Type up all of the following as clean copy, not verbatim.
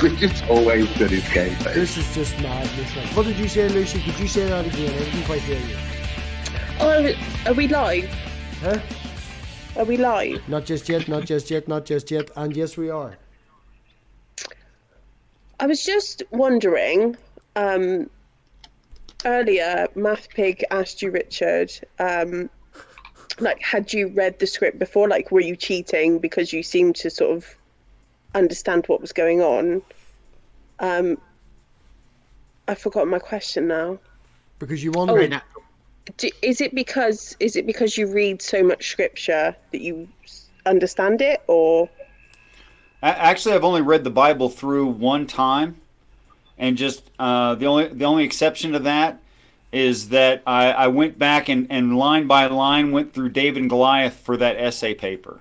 which is always good in gameplay. This is just madness. Like. What did you say, Lucy? Could you say that again? I didn't quite hear you. Oh, are we live? Huh? Are we live? Not just yet, not just yet, not just yet. And yes, we are. I was just wondering, earlier, MathPig asked you, Richard, like, had you read the script before? Like, were you cheating because you seemed to sort of understand what was going on? I've forgotten my question now. Because you wonder. Is it because you read so much scripture that you understand it, or? Actually, I've only read the Bible through one time, and just the only exception to that is that I went back and line by line went through David and Goliath for that essay paper,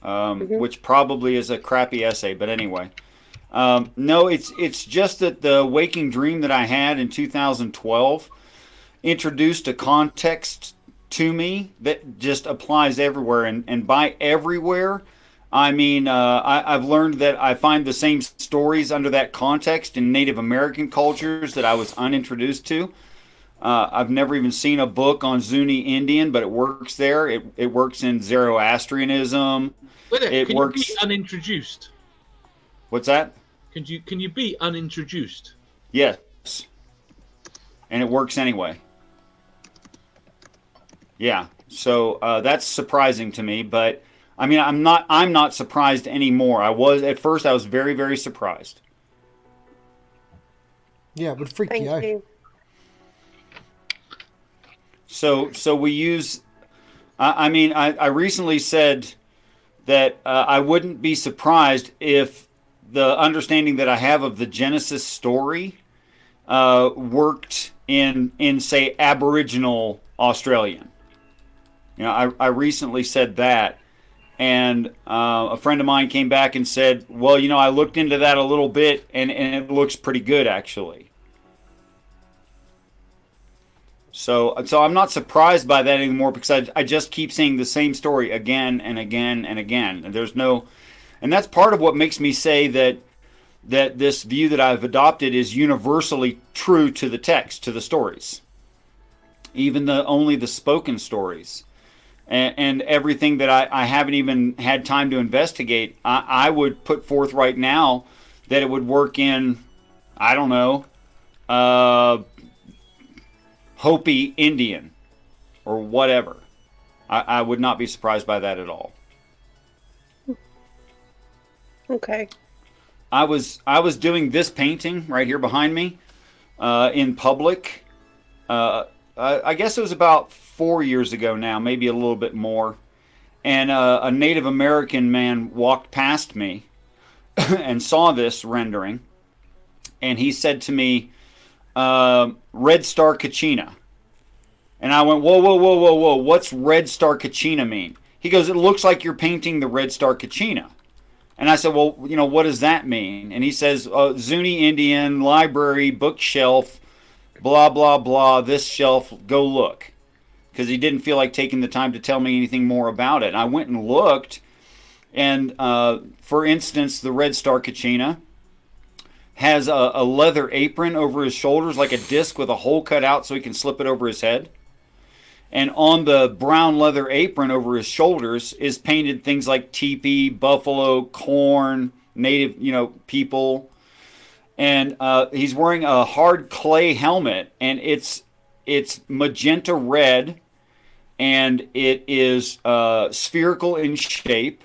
which probably is a crappy essay, but anyway. No, it's just that the waking dream that I had in 2012 introduced a context to me that just applies everywhere, and by everywhere, I mean, I've learned that I find the same stories under that context in Native American cultures that I was unintroduced to. I've never even seen a book on Zuni Indian, but it works there. It works in Zoroastrianism. Can you be unintroduced? What's that? Can you be unintroduced? Yes. And it works anyway. Yeah. So that's surprising to me, but I mean, I'm not surprised anymore. At first I was very, very surprised. Yeah, but freak you out. So we use, I recently said that I wouldn't be surprised if the understanding that I have of the Genesis story worked in say Aboriginal Australian. You know, I recently said that. And a friend of mine came back and said, well, you know, I looked into that a little bit, and it looks pretty good, actually. So I'm not surprised by that anymore, because I just keep seeing the same story again and again and again. And that's part of what makes me say that this view that I've adopted is universally true to the text, to the stories. Even only the spoken stories. And everything that I haven't even had time to investigate, I would put forth right now that it would work in, I don't know, Hopi Indian or whatever. I would not be surprised by that at all. Okay. I was doing this painting right here behind me in public. I guess it was about 4 years ago now, maybe a little bit more. And a Native American man walked past me and saw this rendering. And he said to me, Red Star Kachina. And I went, whoa, what's Red Star Kachina mean? He goes, it looks like you're painting the Red Star Kachina. And I said, well, you know, what does that mean? And he says, Zuni Indian, library, bookshelf, blah, blah, blah, this shelf, go look. Because he didn't feel like taking the time to tell me anything more about it. And I went and looked, and for instance, the Red Star Kachina has a leather apron over his shoulders, like a disc with a hole cut out so he can slip it over his head. And on the brown leather apron over his shoulders is painted things like teepee, buffalo, corn, native, people. And he's wearing a hard clay helmet, and it's magenta red, and it is spherical in shape,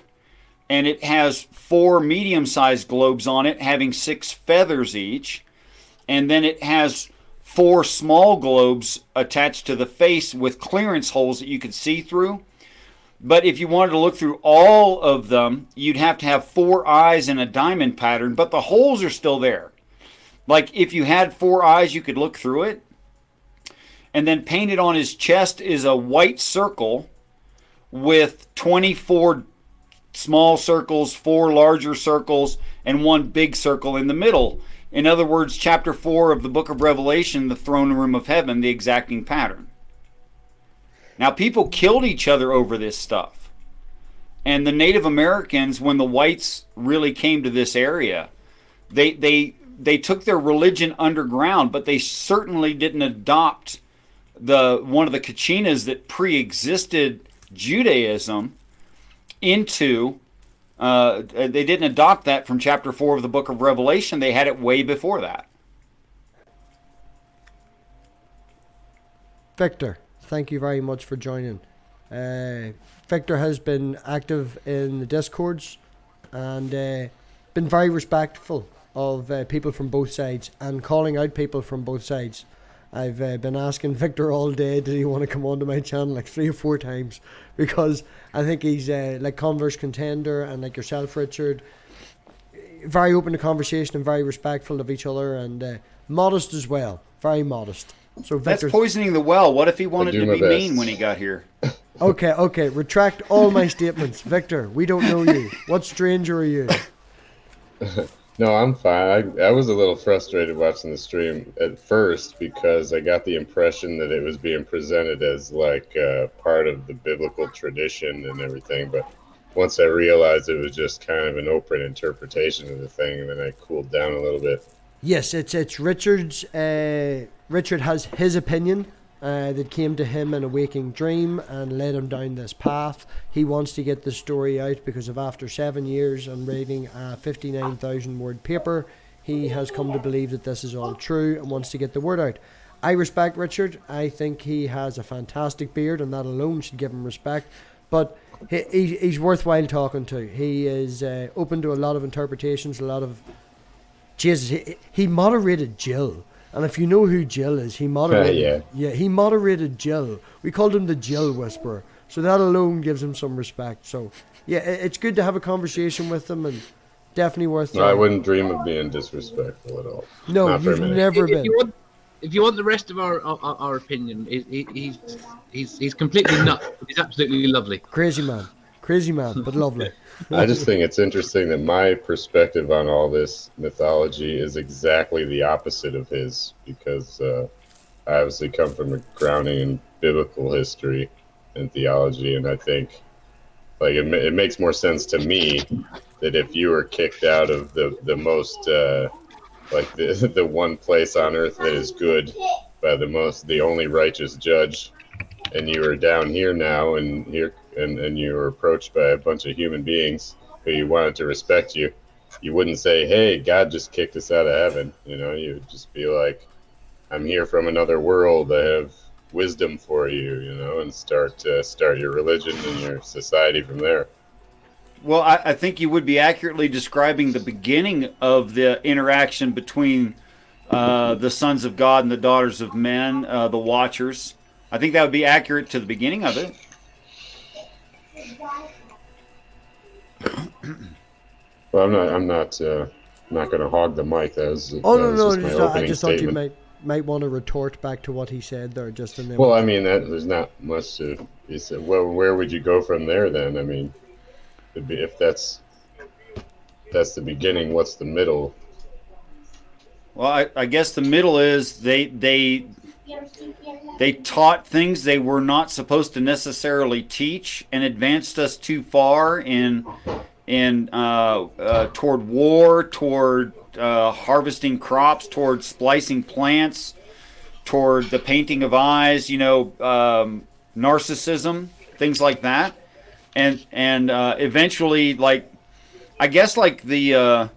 and it has 4 medium-sized globes on it, having 6 feathers each, and then it has 4 small globes attached to the face with clearance holes that you could see through. But if you wanted to look through all of them, you'd have to have 4 eyes in a diamond pattern, but the holes are still there. Like if you had 4 eyes, you could look through it. And then painted on his chest is a white circle with 24 small circles, 4 larger circles, and 1 big circle in the middle. In other words, chapter 4 of the book of Revelation, the throne room of heaven, the exacting pattern. Now, people killed each other over this stuff. And the Native Americans, when the whites really came to this area, they took their religion underground, but they certainly didn't adopt one of the kachinas that pre-existed Judaism into. They didn't adopt that from chapter 4 of the book of Revelation. They had it way before that. Victor, thank you very much for joining. Victor has been active in the Discords and been very respectful of people from both sides and calling out people from both sides. I've been asking Victor all day, did he want to come onto my channel like 3 or 4 times, because I think he's like Converse contender, and like yourself, Richard, very open to conversation and very respectful of each other, and modest as well, very modest. So that's poisoning the well. What if he wanted to be mean when he got here? Okay, retract all my statements. Victor, we don't know you. What stranger are you? No, I'm fine. I was a little frustrated watching the stream at first because I got the impression that it was being presented as like part of the biblical tradition and everything. But once I realized it was just kind of an open interpretation of the thing, and then I cooled down a little bit. Yes, it's Richard's. Richard has his opinion that came to him in a waking dream and led him down this path. He wants to get the story out because of after 7 years and reading a 59,000 word paper, he has come to believe that this is all true and wants to get the word out. I respect Richard. I think he has a fantastic beard, and that alone should give him respect. But he's worthwhile talking to. He is open to a lot of interpretations, a lot of... Jesus, he moderated Jill. And if you know who Jill is, he moderated. He moderated Jill. We called him the Jill Whisperer. So that alone gives him some respect. So, yeah, it's good to have a conversation with him, and definitely worth. No, I wouldn't dream of being disrespectful at all. No, you've never been. If you want the rest of our opinion, he's completely nuts. He's absolutely lovely. Crazy man, but lovely. I just think it's interesting that my perspective on all this mythology is exactly the opposite of his, because I obviously come from a grounding in biblical history and theology, and I think like it makes more sense to me that if you were kicked out of the most like the one place on earth that is good by the only righteous judge, and you are down here now, and you were approached by a bunch of human beings who wanted to respect you, you wouldn't say, hey, God just kicked us out of heaven. You know, you would just be like, I'm here from another world. I have wisdom for you, you know, and start your religion and your society from there. Well, I think you would be accurately describing the beginning of the interaction between the sons of God and the daughters of men, the Watchers. I think that would be accurate to the beginning of it. Well, I'm not going to hog the mic. That was I just thought you might want to retort back to what he said there, just in there. Well, I mean, there's not much to. He said, well, where would you go from there then? I mean, if that's the beginning, what's the middle? Well, I guess the middle is they taught things they were not supposed to necessarily teach, and advanced us too far in toward war, toward harvesting crops, toward splicing plants, toward the painting of eyes, narcissism, things like that, and eventually, like, I guess, like the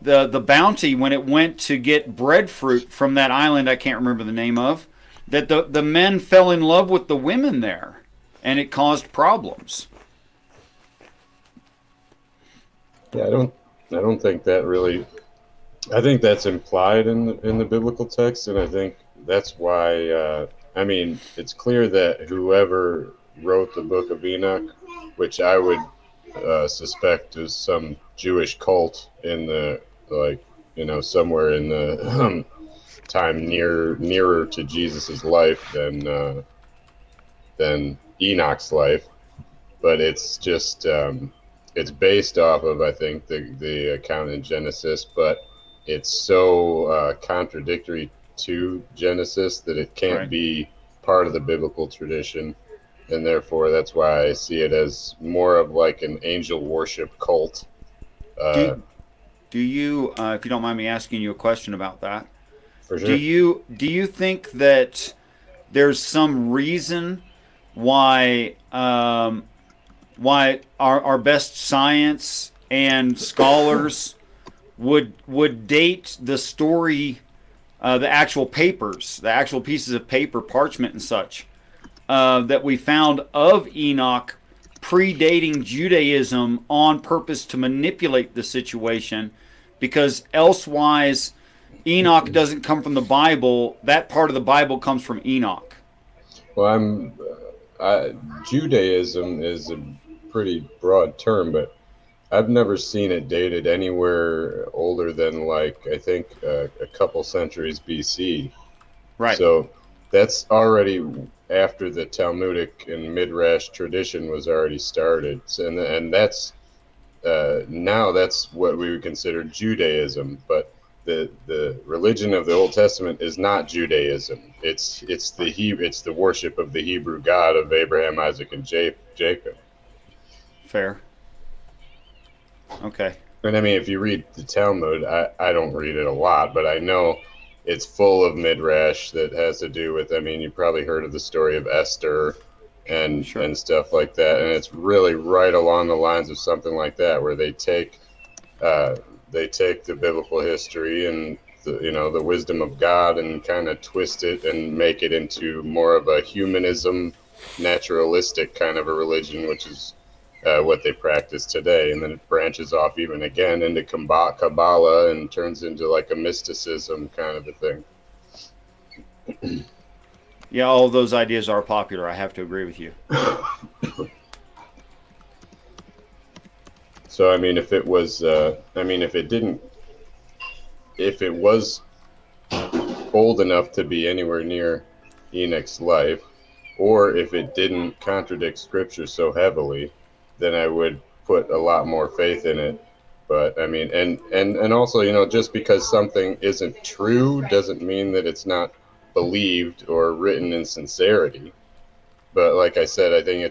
bounty when it went to get breadfruit from that island I can't remember the name of, that the men fell in love with the women there, and it caused problems. Yeah, I don't think that really. I think that's implied in the biblical text, and I think that's why. I mean, it's clear that whoever wrote the Book of Enoch, which I would suspect is some Jewish cult in the somewhere in the time nearer to Jesus's life than Enoch's life, but it's just. It's based off of, I think, the account in Genesis, but it's so contradictory to Genesis that it can't be part of the biblical tradition, and therefore that's why I see it as more of like an angel worship cult. Do do you, if you don't mind me asking you a question about that, For do sure. you think that there's some reason why why our best science and scholars would date the story, the actual papers, the actual pieces of paper, parchment and such, that we found of Enoch predating Judaism on purpose to manipulate the situation, because elsewise Enoch doesn't come from the Bible. That part of the Bible comes from Enoch. Well, Judaism is a pretty broad term, but I've never seen it dated anywhere older than, like, I think a couple centuries BC. Right. So that's already after the Talmudic and Midrash tradition was already started. So, and that's now that's what we would consider Judaism. But the religion of the Old Testament is not Judaism. It's the worship of the Hebrew God of Abraham, Isaac, and Jacob. Fair. Okay. And I mean, if you read the Talmud, I don't read it a lot, but I know it's full of midrash that has to do with, I mean, you probably heard of the story of Esther and Sure. and stuff like that, and it's really right along the lines of something like that, where they take the biblical history and the wisdom of God and kind of twist it and make it into more of a humanism, naturalistic kind of a religion, which is what they practice today. And then it branches off even again into Kabbalah and turns into like a mysticism kind of a thing. Yeah, all those ideas are popular. I have to agree with you. So, I mean, if it was, if it was old enough to be anywhere near Enoch's life, or if it didn't contradict scripture so heavily, then I would put a lot more faith in it. But I mean, and also, just because something isn't true doesn't mean that it's not believed or written in sincerity. But like I said, I think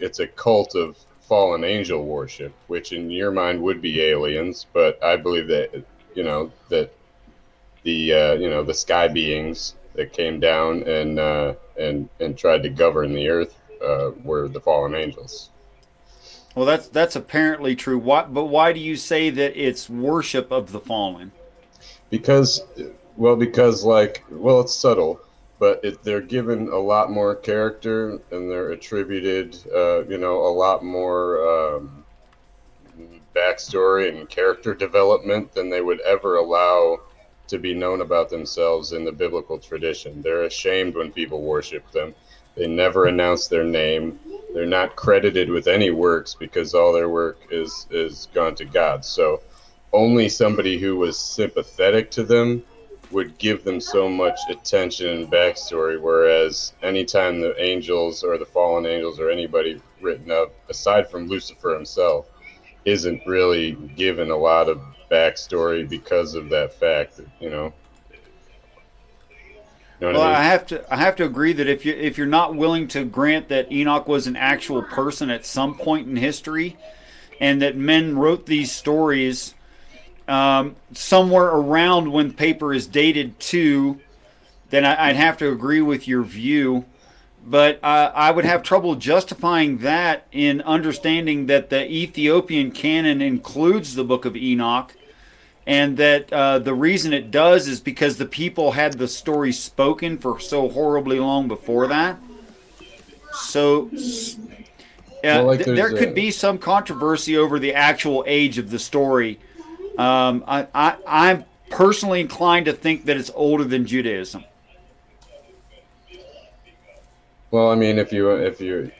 it's a cult of fallen angel worship, which in your mind would be aliens. But I believe that that the sky beings that came down and tried to govern the earth were the fallen angels. Well, that's apparently true. But why do you say that it's worship of the fallen? Because it's subtle, but they're given a lot more character and they're attributed, a lot more backstory and character development than they would ever allow to be known about themselves in the biblical tradition. They're ashamed when people worship them. They never announce their name. They're not credited with any works because all their work is gone to God. So only somebody who was sympathetic to them would give them so much attention and backstory, whereas anytime the angels or the fallen angels or anybody written of, aside from Lucifer himself, isn't really given a lot of backstory because of that fact that, Well, I have to agree that if you're not willing to grant that Enoch was an actual person at some point in history, and that men wrote these stories somewhere around when paper is dated to, then I'd have to agree with your view. But I would have trouble justifying that in understanding that the Ethiopian canon includes the Book of Enoch, and that the reason it does is because the people had the story spoken for so horribly long before that. So there could be some controversy over the actual age of the story. I'm personally inclined to think that it's older than Judaism. Well, I mean, if you're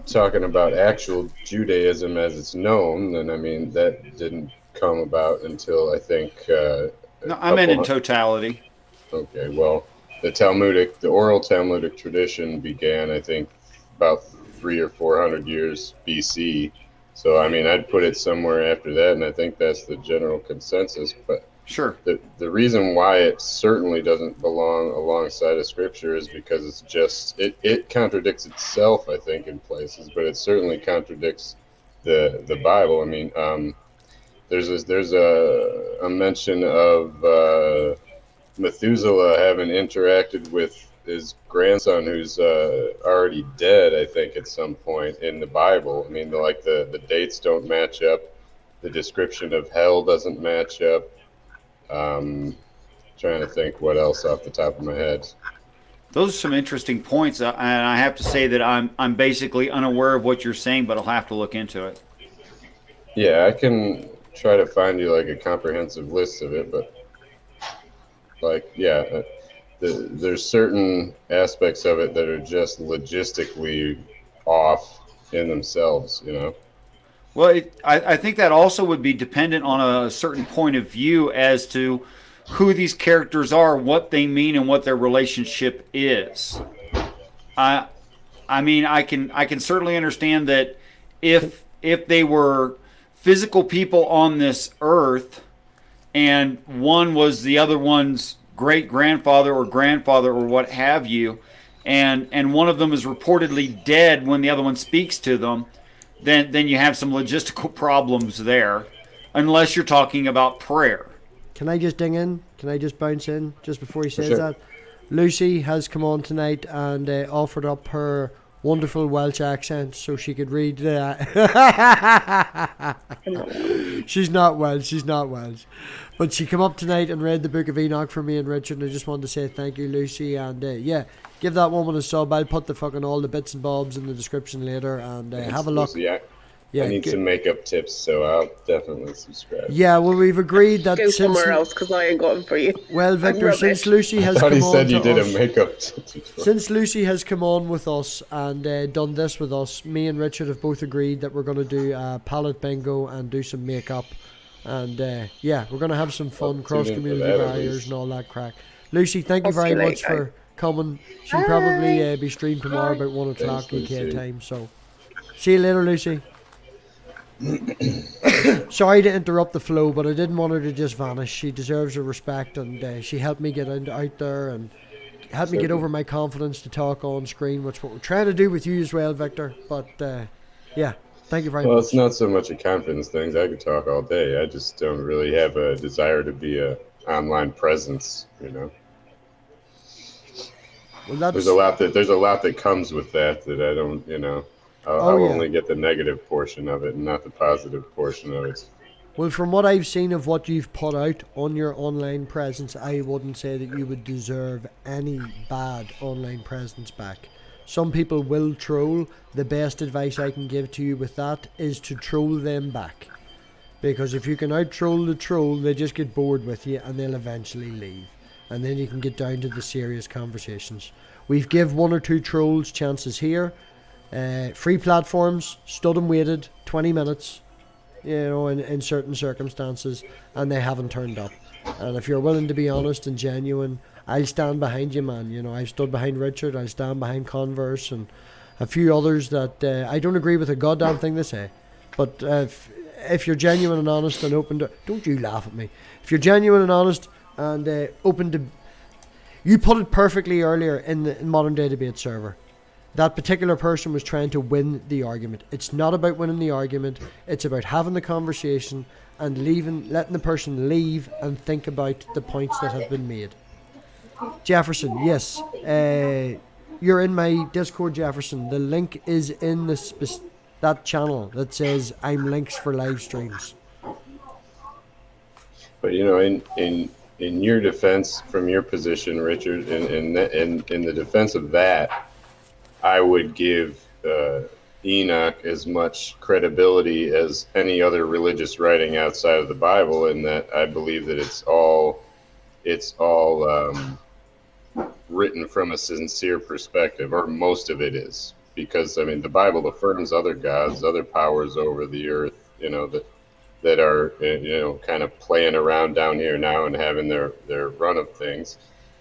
talking about actual Judaism as it's known, then I mean that didn't come about until I think. No, I meant in totality. Okay, well, the oral Talmudic tradition began, I think, about 300 or 400 years BC. So I mean, I'd put it somewhere after that, and I think that's the general consensus. But sure, the reason why it certainly doesn't belong alongside of Scripture is because it's just it contradicts itself, I think, in places, but it certainly contradicts the Bible. I mean, there's a mention of Methuselah having interacted with his grandson, who's already dead, I think, at some point in the Bible. I mean, the dates don't match up. The description of hell doesn't match up. Trying to think what else off the top of my head. Those are some interesting points, and I have to say that I'm basically unaware of what you're saying, but I'll have to look into it. Yeah, I can try to find you like a comprehensive list of it, but there's certain aspects of it that are just logistically off in themselves, you know. Well, I think that also would be dependent on a certain point of view as to who these characters are, what they mean, and what their relationship is. I mean, I can certainly understand that if they were physical people on this earth, and one was the other one's great grandfather or grandfather or what have you, and one of them is reportedly dead when the other one speaks to them, then you have some logistical problems there, unless you're talking about prayer. Can I just ding in? Can I just bounce in just before he says Sure. that? Lucy has come on tonight and offered up her wonderful Welsh accent so she could read that. She's not Welsh. But she came up tonight and read the Book of Enoch for me and Richard, and I just wanted to say thank you, Lucy. And yeah, give that woman a sub. I'll put the fucking all the bits and bobs in the description later, and have a look. I need some makeup tips, so I'll definitely subscribe. Yeah, well, we've agreed that Go somewhere else because I ain't got them for you. Well, Victor, since Lucy has I thought come he on said to you did us, a makeup tutorial. since Lucy has come on with us and done this with us, me and Richard have both agreed that we're going to do a palette bingo and do some makeup. And yeah, we're going to have some fun, cross community barriers and all that crack. Lucy, thank you very much for coming. She'll probably be streamed tomorrow about 1 o'clock UK time. So see you later, Lucy. Sorry to interrupt the flow, but I didn't want her to just vanish. She deserves her respect, and she helped me get out there and helped me get over my confidence to talk on screen, which is what we're trying to do with you as well, Victor. But yeah, thank you very much. Well, it's not so much a confidence thing. I could talk all day. I just don't really have a desire to be a online presence, you know. Well, there's a lot that comes with that I don't, you know. I'll only get the negative portion of it and not the positive portion of it. Well, from what I've seen of what you've put out on your online presence, I wouldn't say that you would deserve any bad online presence back. Some people will troll. The best advice I can give to you with that is to troll them back. Because if you can out-troll the troll, they just get bored with you and they'll eventually leave. And then you can get down to the serious conversations. We've give 1 or 2 trolls chances here. Free platforms, stood and waited 20 minutes, you know, in certain circumstances, and they haven't turned up. And if you're willing to be honest and genuine, I'll stand behind you, man. You know, I've stood behind Richard, I'll stand behind Converse and a few others that I don't agree with a goddamn thing they say. But if you're genuine and honest and open to... Don't you laugh at me. If you're genuine and honest and open to... You put it perfectly earlier in the modern day debate server. That particular person was trying to win the argument. It's not about winning the argument. It's about having the conversation and letting the person leave and think about the points that have been made. Jefferson, yes. You're in my Discord, Jefferson. The link is in that channel that says I'm links for live streams. But you know, in your defense, from your position, Richard, in the defense of that, I would give Enoch as much credibility as any other religious writing outside of the Bible, in that I believe that it's all written from a sincere perspective, or most of it is, because I mean the Bible affirms other gods, other powers over the earth, you know, that are, you know, kind of playing around down here now and having their run of things,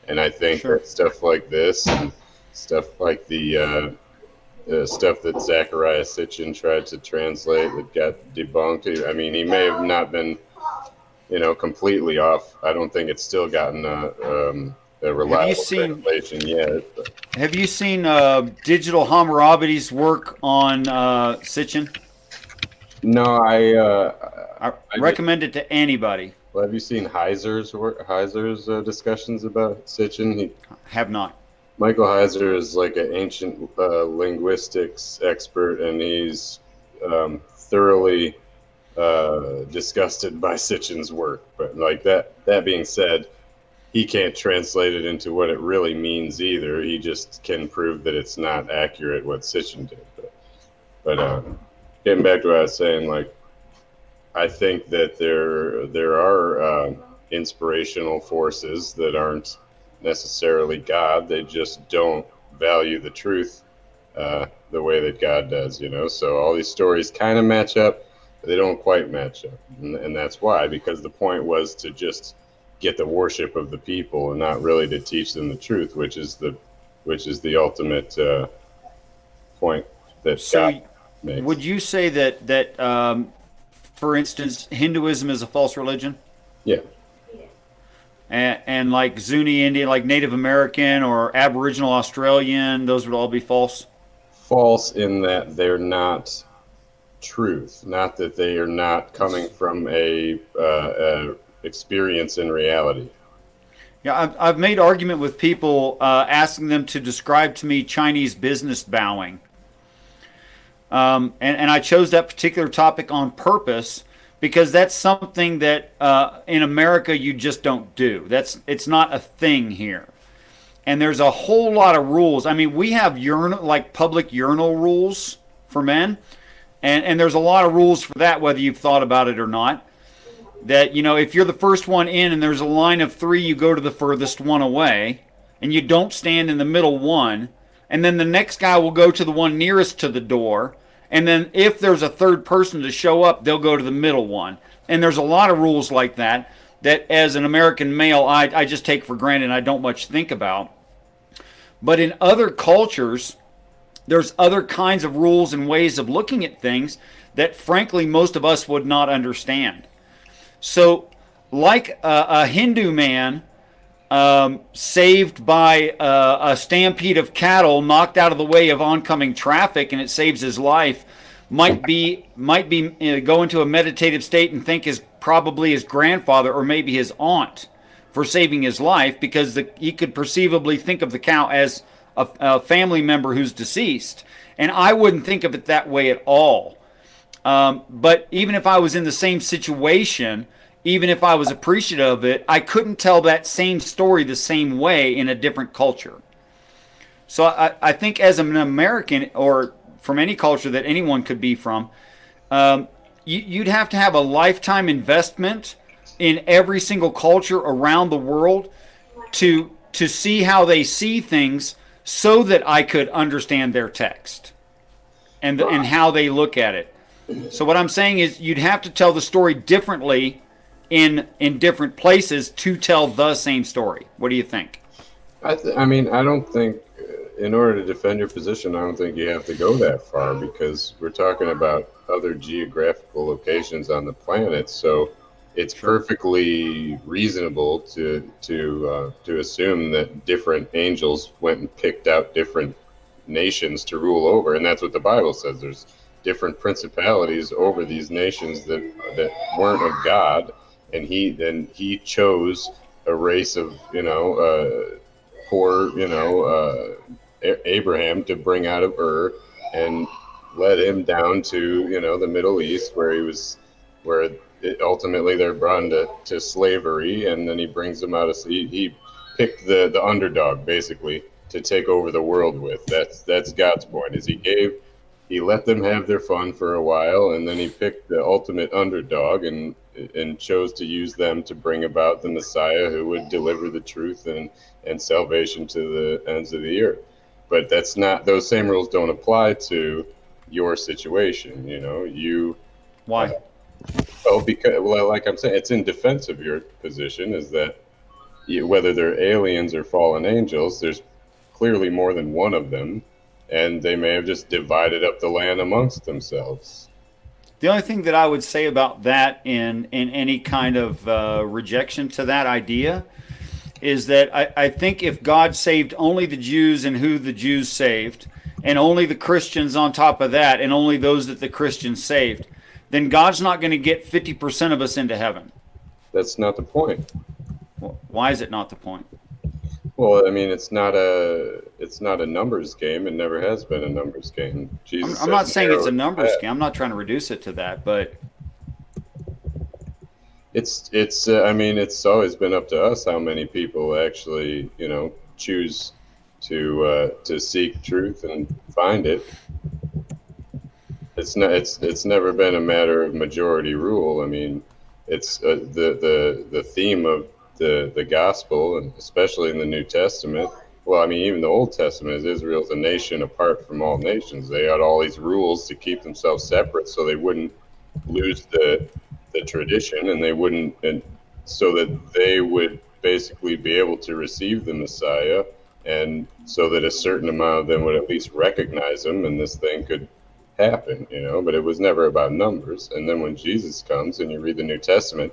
and I think that stuff like this and stuff like the stuff that Zechariah Sitchin tried to translate that got debunked. I mean, he may have not been, you know, completely off. I don't think it's still gotten a reliable translation yet. But. Have you seen Digital Hammurabi's work on Sitchin? No, I recommend it to anybody. Well, have you seen Heiser's discussions about Sitchin? Have not. Michael Heiser is like an ancient linguistics expert, and he's thoroughly disgusted by Sitchin's work. But like that being said, he can't translate it into what it really means either. He just can prove that it's not accurate what Sitchin did. But getting back to what I was saying, like, I think that there are inspirational forces that aren't necessarily God. They just don't value the truth the way that God does, you know. So all these stories kind of match up, but they don't quite match up, and that's why, because the point was to just get the worship of the people and not really to teach them the truth, which is the ultimate point that God makes. Would you say that for instance, Hinduism is a false religion? Yeah. And like Zuni Indian, like Native American or Aboriginal Australian, those would all be false? False in that they're not truth, not that they are not coming from a experience in reality. Yeah, I've made argument with people asking them to describe to me Chinese business bowing. And I chose that particular topic on purpose because that's something that in America you just don't do. It's not a thing here. And there's a whole lot of rules. I mean, we have public urinal rules for men, and there's a lot of rules for that, whether you've thought about it or not. That, you know, if you're the first one in and there's a line of 3, you go to the furthest one away, and you don't stand in the middle one, and then the next guy will go to the one nearest to the door, and then if there's a third person to show up, they'll go to the middle one. And there's a lot of rules like that as an American male, I just take for granted and I don't much think about. But in other cultures, there's other kinds of rules and ways of looking at things that, frankly, most of us would not understand. So, like a Hindu man saved by a stampede of cattle, knocked out of the way of oncoming traffic, and it saves his life, might be go into a meditative state and think is probably his grandfather or maybe his aunt for saving his life, because he could perceivably think of the cow as a family member who's deceased. And I wouldn't think of it that way at all. But even if I was in the same situation, even if I was appreciative of it, I couldn't tell that same story the same way in a different culture. So I think as an American, or from any culture that anyone could be from, you'd have to have a lifetime investment in every single culture around the world to see how they see things, so that I could understand their text and how they look at it. So what I'm saying is you'd have to tell the story differently in different places to tell the same story. What do you think? I mean, I don't think, in order to defend your position, I don't think you have to go that far, because we're talking about other geographical locations on the planet. So it's perfectly reasonable to assume that different angels went and picked out different nations to rule over, and that's what the Bible says. There's different principalities over these nations that weren't of God, and he chose a race of poor Abraham to bring out of Ur and led him down to the Middle East, where ultimately they're brought into slavery, and then he brings them out of. He picked the underdog basically to take over the world with. That's God's point. Is he let them have their fun for a while, and then he picked the ultimate underdog and chose to use them to bring about the Messiah who would deliver the truth and salvation to the ends of the earth. But that's not, those same rules don't apply to your situation. Why? Because like I'm saying, it's in defense of your position, is that whether they're aliens or fallen angels, there's clearly more than one of them, and they may have just divided up the land amongst themselves. The only thing that I would say about that in any kind of rejection to that idea is that I think if God saved only the Jews and who the Jews saved, and only the Christians on top of that, and only those that the Christians saved, then God's not going to get 50% of us into heaven. That's not the point. Well, why is it not the point? Well, I mean, it's not a numbers game. It never has been a numbers game. Jesus I'm not said saying it's a narrow numbers path. game. I'm not trying to reduce it to that, but It's I mean, it's always been up to us how many people actually, choose to seek truth and find it. It's never been a matter of majority rule. I mean, it's the theme of the gospel, and especially in the New Testament. Well, I mean, even the Old Testament is Israel's a nation apart from all nations. They had all these rules to keep themselves separate, so they wouldn't lose the tradition, and they wouldn't, and so that they would basically be able to receive the Messiah, and so that a certain amount of them would at least recognize him, and this thing could happen, but it was never about numbers. And then when Jesus comes and you read the New Testament,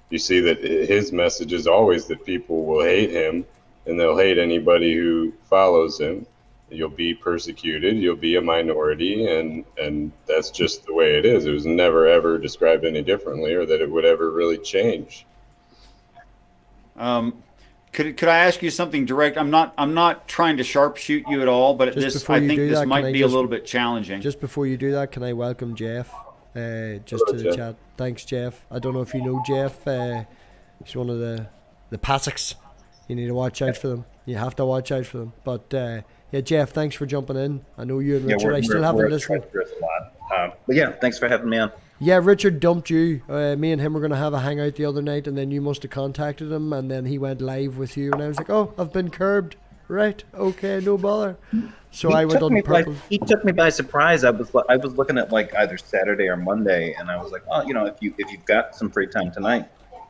you see that his message is always that people will hate him, and they'll hate anybody who follows him. You'll be persecuted, you'll be a minority, and that's just the way it is. It was never ever described any differently, or that it would ever really change. Could I ask you something direct? I'm not trying to sharpshoot you at all, but I think this might be a little bit challenging. Just before you do that, can I welcome Jeff just to the chat? Thanks, Jeff. I don't know if you know Jeff. He's one of the Passics. You need to watch out for them. You have to watch out for them. But yeah, Jeff, thanks for jumping in. I know you and Richard. I still haven't listened. But yeah, thanks for having me on. Yeah, Richard dumped you. Me and him were going to have a hangout the other night, and then you must have contacted him, and then he went live with you, and I was like, oh, I've been curbed. Right, okay, no bother. So I went on purpose. He took me by surprise. I was looking at like either Saturday or Monday, and I was like, oh, if you've got some free time tonight,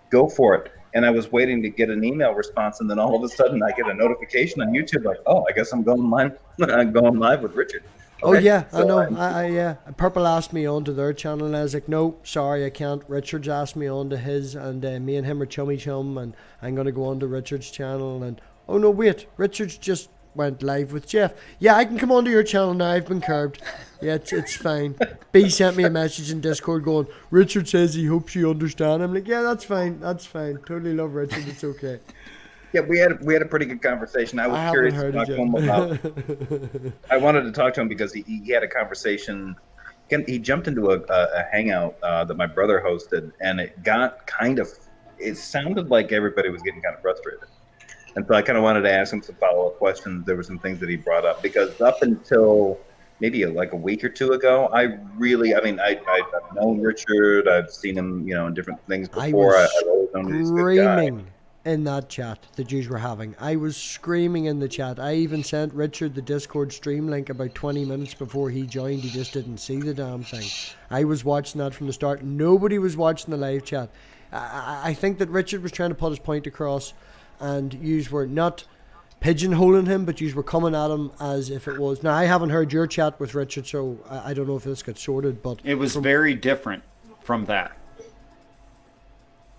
go for it. And I was waiting to get an email response, and then all of a sudden I get a notification on YouTube like, oh, I guess I'm going live. I'm going live with Richard. Oh yeah, so I know. Yeah. Purple asked me onto their channel, and I was like, no, sorry, I can't. Richard's asked me onto his, and me and him are chummy chum, and I'm gonna go onto Richard's channel. And oh no, wait, Richard's just went live with Jeff. Yeah, I can come onto your channel now. I've been curbed. Yeah, it's fine. B sent me a message in Discord going, Richard says he hopes you understand. I'm like, yeah, that's fine. Totally love Richard. It's okay. Yeah, we had a pretty good conversation. I was curious to talk to him about. I wanted to talk to him because he had a conversation. He jumped into a hangout that my brother hosted, and it got it sounded like everybody was getting kind of frustrated. And so I kind of wanted to ask him some follow-up questions. There were some things that he brought up, because up until maybe like a week or two ago, I've known Richard. I've seen him, in different things before. I've always known he's a good guy. Screaming in that chat that you were having. I was screaming in the chat. I even sent Richard the Discord stream link about 20 minutes before he joined. He just didn't see the damn thing. I was watching that from the start. Nobody was watching the live chat. I think that Richard was trying to put his point across, and yous were not pigeonholing him, but yous were coming at him as if it was. Now, I haven't heard your chat with Richard, so I don't know if this got sorted, but it was very different from that.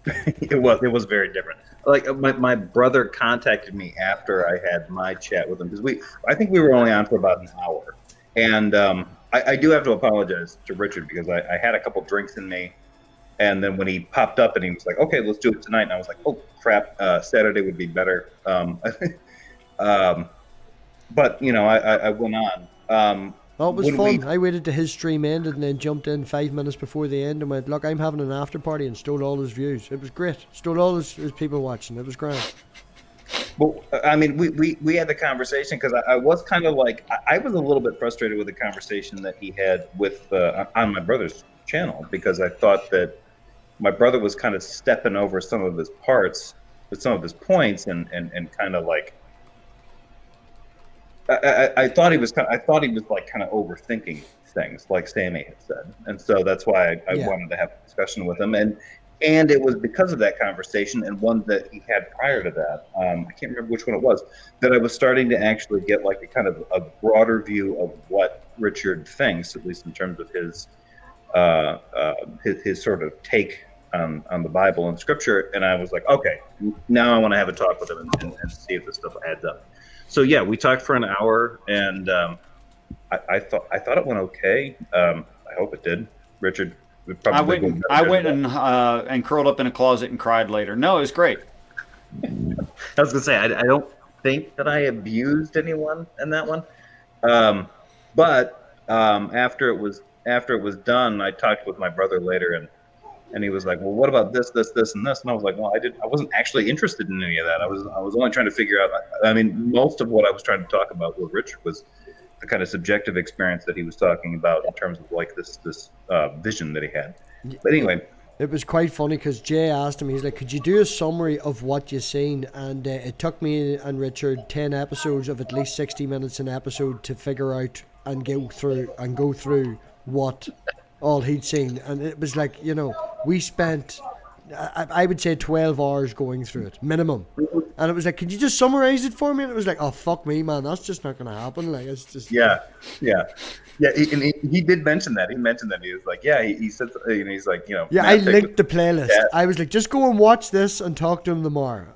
It was very different. Like my brother contacted me after I had my chat with him, because I think we were only on for about an hour, and I do have to apologize to Richard, because I had a couple drinks in me, and then when he popped up and he was like, okay, let's do it tonight, and I was like, oh crap, Saturday would be better. But I went on. Well, it was fun. I waited till his stream ended and then jumped in 5 minutes before the end and went, look, I'm having an after party, and stole all his views. It was great. Stole all his people watching. It was grand. Well, I mean, we had the conversation, because I was kind of like, I was a little bit frustrated with the conversation that he had with on my brother's channel, because I thought that my brother was kind of stepping over some of his parts with some of his points, and kind of like, I thought he was like kind of overthinking things, like Sammy had said, and so that's why I wanted to have a discussion with him, and it was because of that conversation, and one that he had prior to that. I can't remember which one it was, that I was starting to actually get like a kind of a broader view of what Richard thinks, at least in terms of his sort of take on the Bible and Scripture, and I was like, okay, now I want to have a talk with him and see if this stuff adds up. So yeah, we talked for an hour, and I thought it went okay. I hope it did. Richard, I went and curled up in a closet and cried later. No, it was great. I was gonna say I don't think that I abused anyone in that one, but after it was done, I talked with my brother later, and he was like, "Well, what about this, this, this, and this?" And I was like, "Well, I wasn't actually interested in any of that. I was only trying to figure out. I mean, most of what I was trying to talk about with Richard was the kind of subjective experience that he was talking about in terms of like this vision that he had. But anyway." It was quite funny because Jay asked him, he's like, could you do a summary of what you've seen? And it took me and Richard 10 episodes of at least 60 minutes an episode to figure out and go through what all he'd seen. And it was like, we spent, I would say 12 hours going through it, minimum. And it was like, could you just summarize it for me? And it was like, oh, fuck me, man, that's just not going to happen. Like, it's just... Yeah. He did mention that. He mentioned that. He was like, yeah, he said, he's like, Yeah, I linked the playlist. Yeah. I was like, just go and watch this and talk to him tomorrow.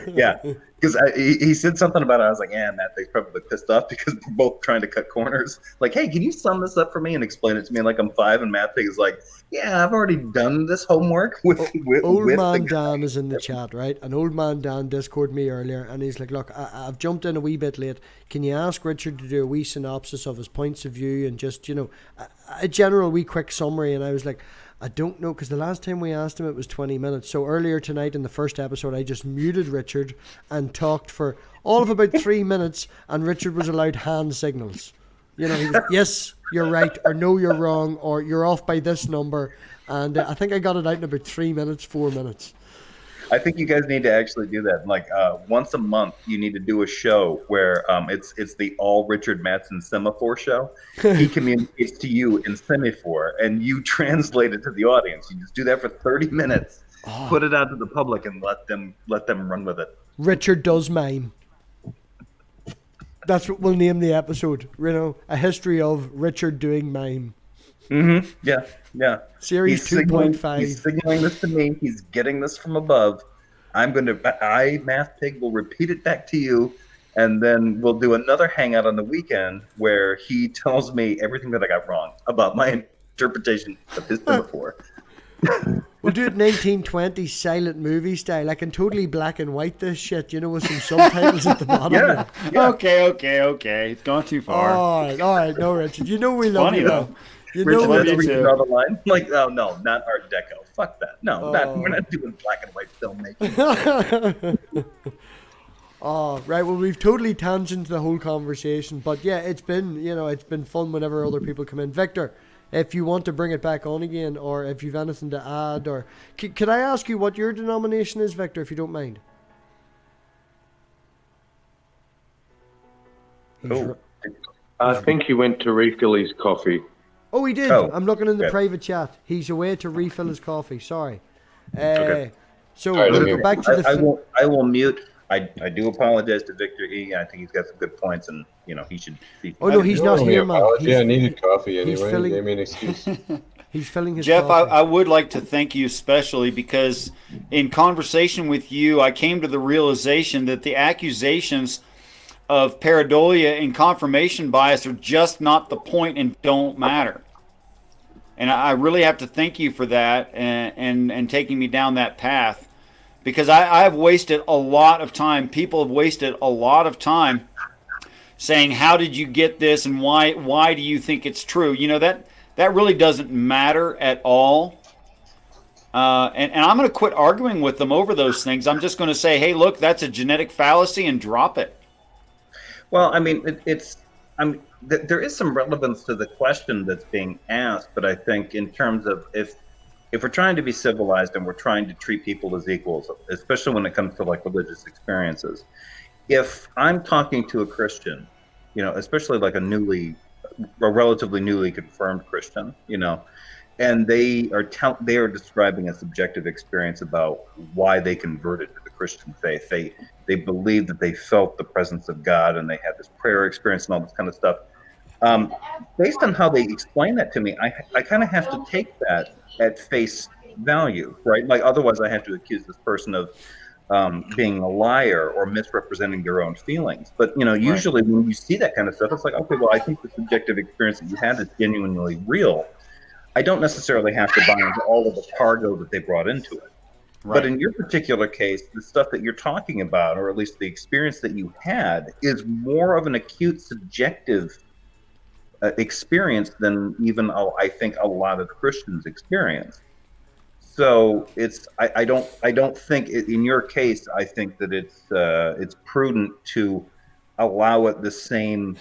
Yeah, because he said something about it. I was like, yeah, MathPig's probably pissed off because we're both trying to cut corners. Like, hey, can you sum this up for me and explain it to me like I'm 5? And MathPig is like, yeah, I've already done this homework with Old Man Dan is in the chat, right? And Old Man Dan Discord me earlier, and he's like, look, I've jumped in a wee bit late. Can you ask Richard to do a wee synopsis of his points of view and just, a general wee quick summary? And I was like, I don't know, because the last time we asked him it was 20 minutes. So earlier tonight in the first episode, I just muted Richard and talked for all of about 3 minutes, and Richard was allowed hand signals. He was, yes, you're right, or no, you're wrong, or you're off by this number. And I think I got it out in about 3 minutes, 4 minutes. I think you guys need to actually do that. Like once a month, you need to do a show where it's the all Richard Madsen semaphore show. He communicates to you in semaphore, and you translate it to the audience. You just do that for 30 minutes, put it out to the public, and let them run with it. Richard does mime. That's what we'll name the episode. A history of Richard doing mime. Mm-hmm. Yeah. Series 2.5. He's signaling this to me. He's getting this from above. MathPig will repeat it back to you, and then we'll do another hangout on the weekend where he tells me everything that I got wrong about my interpretation of his before. We'll do it 1920 silent movie style. I can totally black and white this shit, with some subtitles at the bottom. Yeah. Okay. It's gone too far. All right. No, Richard. We love funny, you, though. Richard, where you draw the line? Like, oh no, not Art Deco. Fuck that. No, we're not doing black and white filmmaking. Right. Well, we've totally tangented the whole conversation, but yeah, it's been fun whenever other people come in. Victor, if you want to bring it back on again, or if you've anything to add, or could I ask you what your denomination is, Victor, if you don't mind? I think he went to refill his coffee. Oh, he did. I'm looking in the private chat. He's away to refill his coffee. Sorry. Okay. So we'll go back to the... I will mute. I do apologize to Victor E. I think he's got some good points, and he should be... Oh, no, he's not here, man. I needed coffee anyway. He gave me an excuse. He's filling his Jeff, coffee. I would like to thank you especially because in conversation with you, I came to the realization that the accusations of pareidolia and confirmation bias are just not the point and don't matter. And I really have to thank you for that and taking me down that path, because I have wasted a lot of time. People have wasted a lot of time saying, how did you get this and why do you think it's true? That really doesn't matter at all. And I'm going to quit arguing with them over those things. I'm just going to say, hey, look, that's a genetic fallacy, and drop it. Well, I mean, there is some relevance to the question that's being asked, but I think in terms of if we're trying to be civilized and we're trying to treat people as equals, especially when it comes to like religious experiences, if I'm talking to a Christian, especially like a relatively newly confirmed Christian, and they are describing a subjective experience about why they converted to the Christian faith. They believe that they felt the presence of God and they had this prayer experience and all this kind of stuff. Based on how they explain that to me, I kind of have to take that at face value, right? Like otherwise I have to accuse this person of being a liar or misrepresenting their own feelings. But, usually when you see that kind of stuff, it's like, okay, well, I think the subjective experience that you had is genuinely real. I don't necessarily have to buy into all of the cargo that they brought into it. Right. But in your particular case, the stuff that you're talking about, or at least the experience that you had, is more of an acute subjective experience than even I think a lot of Christians experience. So I don't think in your case, I think that it's prudent to allow it the same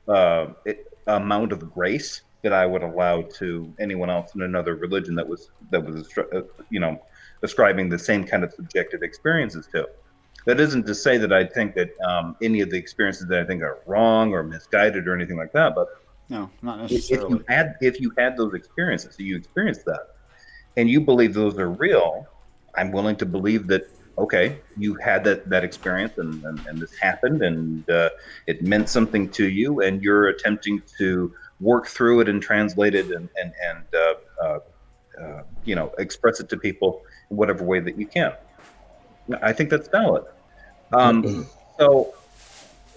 amount of grace that I would allow to anyone else in another religion that was ascribing the same kind of subjective experiences to. That isn't to say that I think that any of the experiences that I think are wrong or misguided or anything like that, but no, not necessarily. If you had those experiences, so you experienced that, and you believe those are real, I'm willing to believe that, okay, you had that experience and this happened and it meant something to you, and you're attempting to work through it and translate it and express it to people in whatever way that you can. I think that's valid. So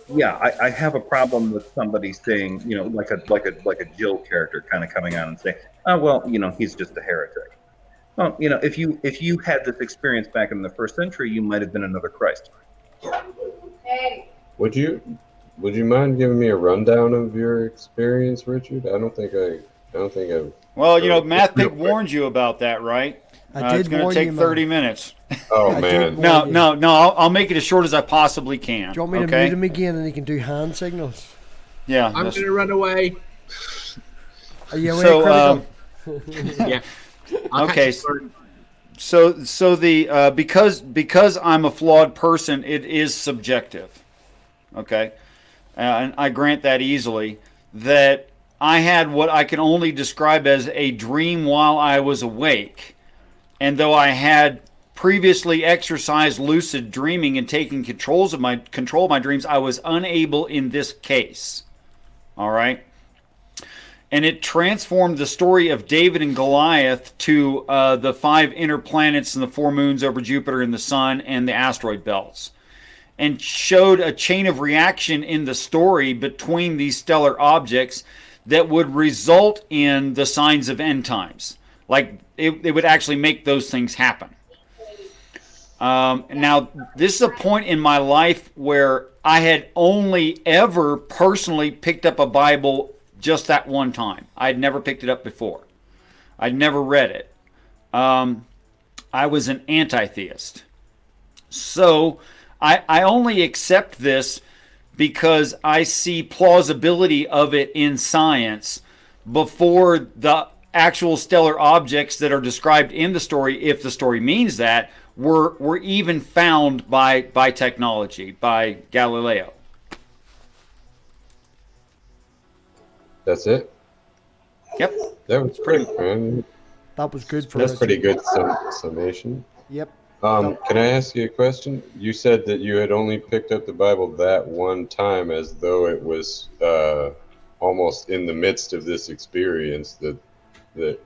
yeah, I have a problem with somebody saying, like a Jill character kind of coming on and saying, oh, well, he's just a heretic. Well, if you had this experience back in the first century, you might have been another Christ. Would you mind giving me a rundown of your experience, Richard? I don't think I've. Well, MathPig warned you about that, right? It's going to take 30 minutes. Oh, man. No, I'll make it as short as I possibly can. Do you want me to mute him again and he can do hand signals? Yeah. I'm going to run away. Are you awake, yeah. Okay. So the because I'm a flawed person, it is subjective. Okay. And I grant that easily, that I had what I can only describe as a dream while I was awake. And though I had previously exercised lucid dreaming and taking control of my dreams, I was unable in this case. All right? And it transformed the story of David and Goliath to the 5 inner planets and the 4 moons over Jupiter and the sun and the asteroid belts, and showed a chain of reaction in the story between these stellar objects that would result in the signs of end times. Like, it would actually make those things happen. Now, this is a point in my life where I had only ever personally picked up a Bible just that one time. I'd never picked it up before. I'd never read it. I was an anti-theist. So I only accept this because I see plausibility of it in science before the actual stellar objects that are described in the story, if the story means that, were even found by technology, by Galileo. That's it? Yep. That was pretty man. That was good for That's us. pretty good summation. Yep. Can I ask you a question? You said that you had only picked up the Bible that one time, as though it was almost in the midst of this experience that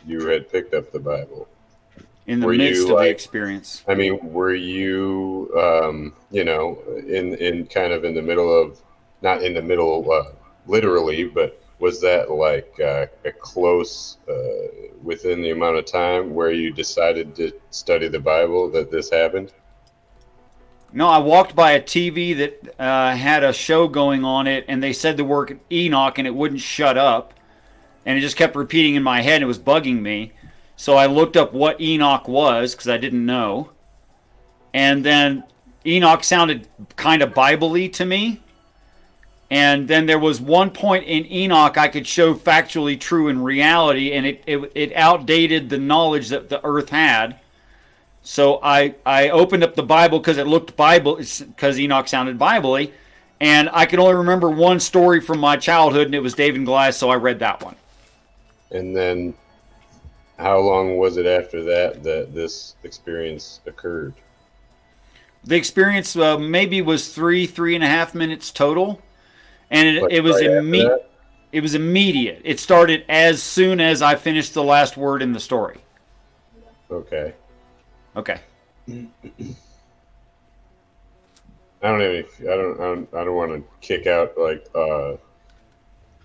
you had picked up the Bible. In the midst of the experience. I mean, were you, in kind of in the middle of, not in the middle literally, but was that like a close within the amount of time where you decided to study the Bible that this happened? No, I walked by a TV that had a show going on it, and they said the word Enoch, and it wouldn't shut up. And it just kept repeating in my head, and it was bugging me. So I looked up what Enoch was, because I didn't know. And then Enoch sounded kind of Bible-y to me. And then there was one point in Enoch I could show factually true in reality, and it outdated the knowledge that the earth had. So I opened up the Bible because it looked Bible, because Enoch sounded Bible-y, and I could only remember one story from my childhood, and it was David and Goliath, so I read that one. And then how long was it after that this experience occurred? The experience maybe was 3.5 minutes total. And it was it was immediate. It started as soon as I finished the last word in the story. Okay. Okay. I don't want to kick out like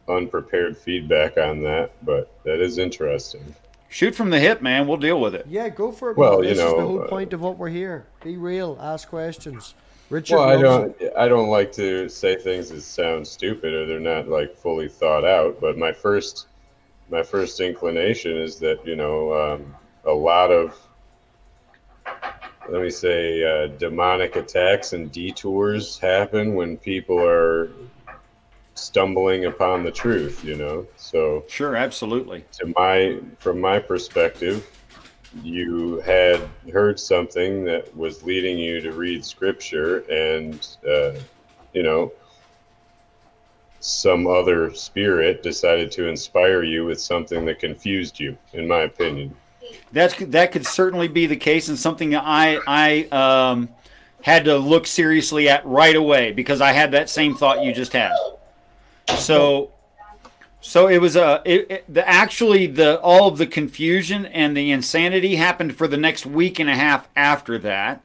unprepared feedback on that, but that is interesting. Shoot from the hip, man. We'll deal with it. Yeah, go for it. Well, Man. This you know, is the whole point of what we're here. Be real. Ask questions. Richard well, loves it. I don't like to say things that sound stupid or they're not like fully thought out. But my first inclination is that, you know, a lot of, let me say, demonic attacks and detours happen when people are stumbling upon the truth, you know. So Sure, absolutely. from my perspective, you had heard something that was leading you to read scripture, and you know, some other spirit decided to inspire you with something that confused you, in my opinion. That could certainly be the case, and something that I had to look seriously at right away, because I had that same thought you just had. So it was all of the confusion and the insanity happened for the next week and a half after that,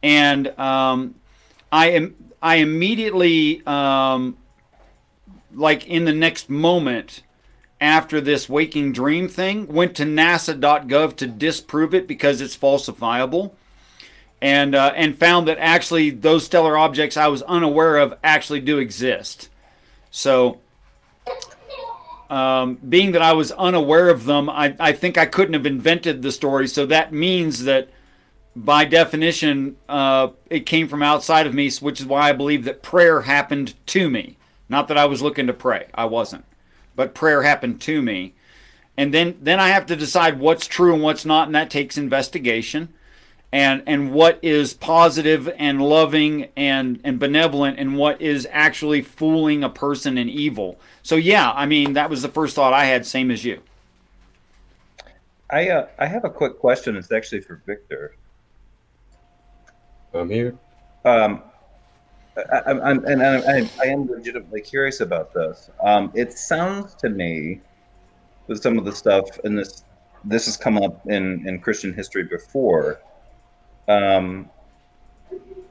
and I immediately, like in the next moment after this waking dream thing, went to NASA.gov to disprove it because it's falsifiable, and found that actually those stellar objects I was unaware of actually do exist. So, being that I was unaware of them, I think I couldn't have invented the story. So that means that, by definition, it came from outside of me, which is why I believe that prayer happened to me. Not that I was looking to pray. I wasn't. But prayer happened to me. And then I have to decide what's true and what's not, and that takes investigation. And what is positive and loving and benevolent, and what is actually fooling a person and evil. So yeah, I mean, that was the first thought I had, same as you. I have a quick question. It's actually for Victor. I'm here. I am legitimately curious about this. It sounds to me, with some of the stuff, and this has come up in Christian history before.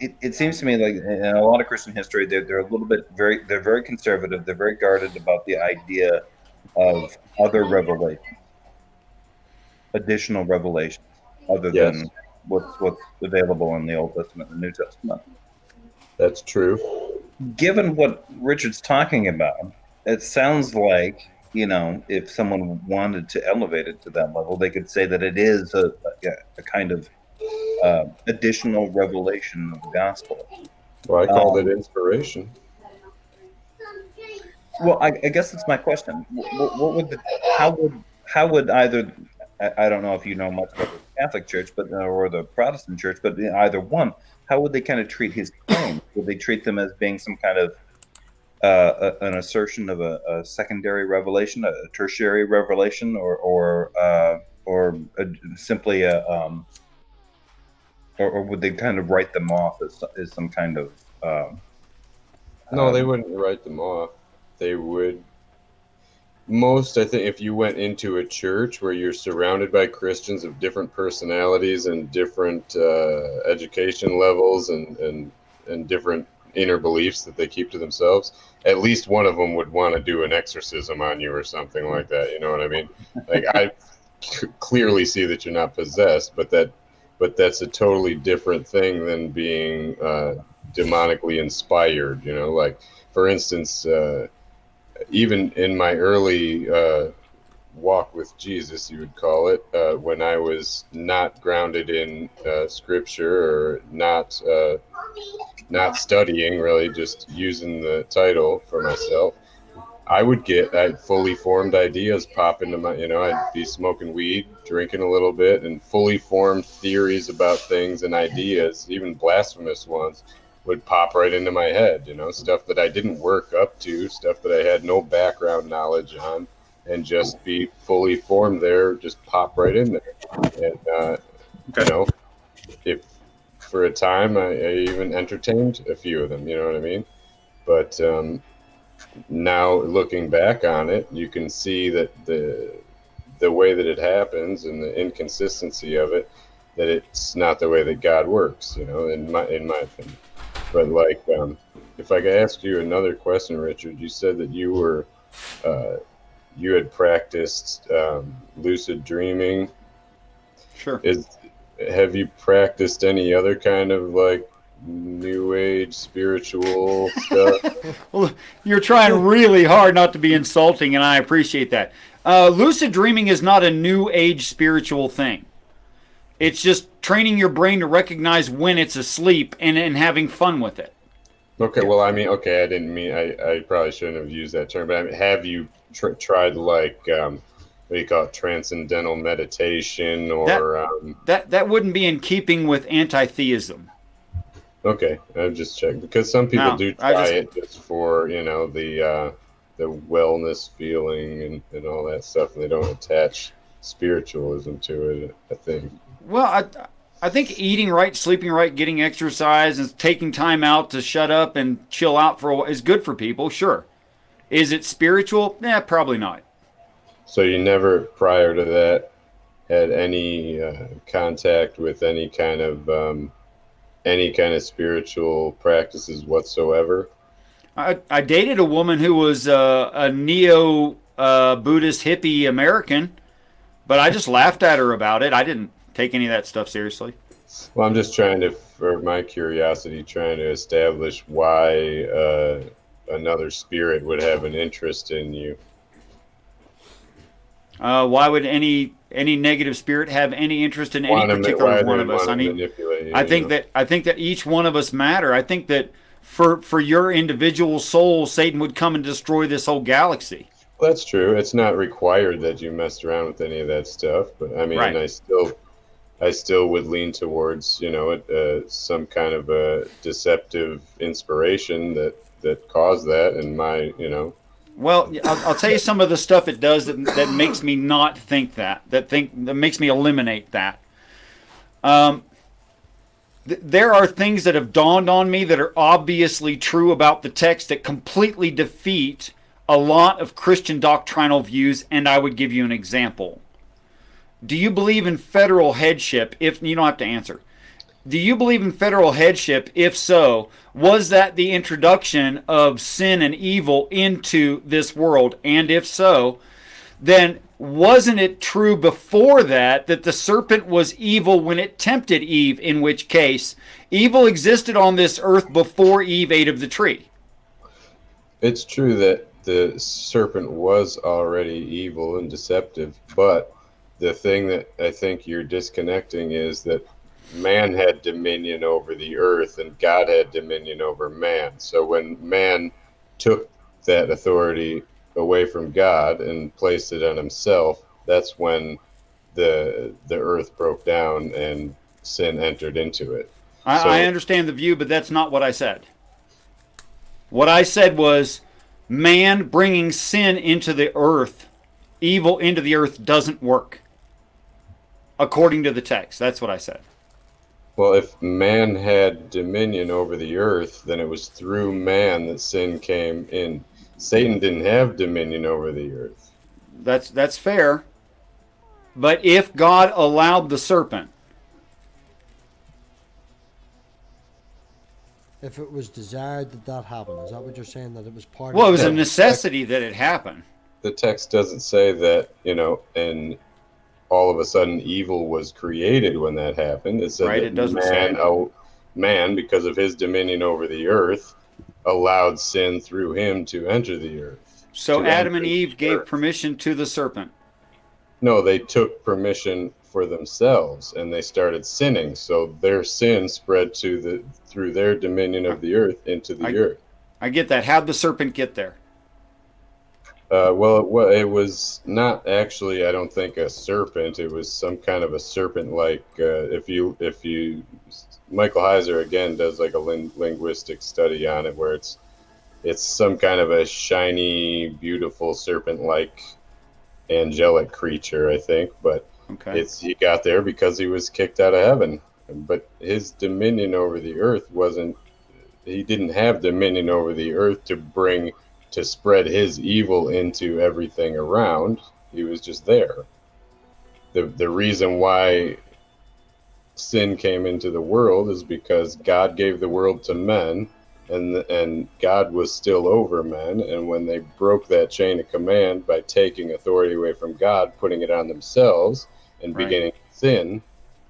It seems to me like in a lot of Christian history, they're a little bit they're very conservative. They're very guarded about the idea of other revelations, additional revelations, other than what's available in the Old Testament and the New Testament. That's true. Given what Richard's talking about, it sounds like, you know, if someone wanted to elevate it to that level, they could say that it is a kind of additional revelation of the gospel. Well, I called it inspiration. Well, I guess that's my question. How would either, I don't know if you know much about the Catholic Church, but or the Protestant Church, but either one, how would they kind of treat his claims? Would they treat them as being some kind of an assertion of a secondary revelation, a tertiary revelation, or simply or would they kind of write them off as some kind of? No, they wouldn't write them off. They would. I think, if you went into a church where you're surrounded by Christians of different personalities and different education levels and different inner beliefs that they keep to themselves, at least one of them would want to do an exorcism on you or something like that. You know what I mean? Like, I clearly see that you're not possessed, but that's a totally different thing than being demonically inspired. You know, like, for instance, even in my early walk with Jesus, you would call it, when I was not grounded in scripture, or not studying, really, just using the title for myself, I would get fully formed ideas pop into my, I'd be smoking weed, drinking a little bit, and fully formed theories about things and ideas, even blasphemous ones, would pop right into my head, stuff that I didn't work up to, stuff that I had no background knowledge on, and just be fully formed there, just pop right in there. And, if for a time I even entertained a few of them, you know what I mean? But now looking back on it, you can see that the way that it happens and the inconsistency of it, that it's not the way that God works, in my opinion. But like, if I could ask you another question, Richard, you said that you were you had practiced lucid dreaming. Sure. Have you practiced any other kind of like new age spiritual stuff? Well, you're trying really hard not to be insulting, and I appreciate that. Lucid dreaming is not a new age spiritual thing. It's just training your brain to recognize when it's asleep and having fun with it. Okay, well, I mean, okay, I didn't mean, I probably shouldn't have used that term, but I mean, have you tried like, what do you call it, transcendental meditation or... That wouldn't be in keeping with anti-theism. Okay, I'm just checking, because some people do try it just for, you know, the wellness feeling and all that stuff, and they don't attach spiritualism to it, I think. Well, I think eating right, sleeping right, getting exercise, and taking time out to shut up and chill out for a while is good for people, sure. Is it spiritual? Probably not. So you never, prior to that, had any contact with any kind of spiritual practices whatsoever? I dated a woman who was a neo-Buddhist hippie American, but I just laughed at her about it. I didn't take any of that stuff seriously. Well, I'm just trying to, for my curiosity, trying to establish why another spirit would have an interest in you. Why would any negative spirit have any interest in any particular one of us? I mean, I think that each one of us matter. I think that for your individual soul, Satan would come and destroy this whole galaxy. Well, that's true. It's not required that you messed around with any of that stuff, but I mean, right. I still would lean towards, you know, some kind of a deceptive inspiration that caused that, and my, you know. Well, I'll tell you some of the stuff it does that makes me not think that makes me eliminate that. There are things that have dawned on me that are obviously true about the text that completely defeat a lot of Christian doctrinal views, and I would give you an example. Do you believe in federal headship? If you don't have to answer. Do you believe in federal headship? If so, was that the introduction of sin and evil into this world? And if so, then wasn't it true before that the serpent was evil when it tempted Eve, in which case evil existed on this earth before Eve ate of the tree? It's true that the serpent was already evil and deceptive, but the thing that I think you're disconnecting is that man had dominion over the earth and God had dominion over man. So when man took that authority away from God and placed it on himself, that's when the earth broke down and sin entered into it. I understand the view, but that's not what I said. What I said was man bringing sin into the earth, evil into the earth, doesn't work. According to the text, that's what I said. Well, if man had dominion over the earth, then it was through man that sin came in. Satan didn't have dominion over the earth. That's fair. But if God allowed the serpent, if it was desired that happened, is that what you're saying? That it was part well, of it was a necessity that it happened. The text doesn't say that, you know, and all of a sudden evil was created when that happened. It said right, that it doesn't say man, because of his dominion over the earth, allowed sin through him to enter the earth. So Adam and Eve gave permission to the serpent. No, they took permission for themselves and they started sinning. So their sin spread through their dominion of the earth into the earth. I get that. How'd the serpent get there? Well, it was not actually, I don't think, a serpent. It was some kind of a serpent-like. If you, Michael Heiser again does like a linguistic study on it, where it's some kind of a shiny, beautiful serpent-like angelic creature, I think. But he got there because he was kicked out of heaven. But his dominion over the earth wasn't. He didn't have dominion over the earth to spread his evil into everything around. He was just there. The reason why sin came into the world is because God gave the world to men, and God was still over men. And when they broke that chain of command by taking authority away from God, putting it on themselves, and beginning to sin,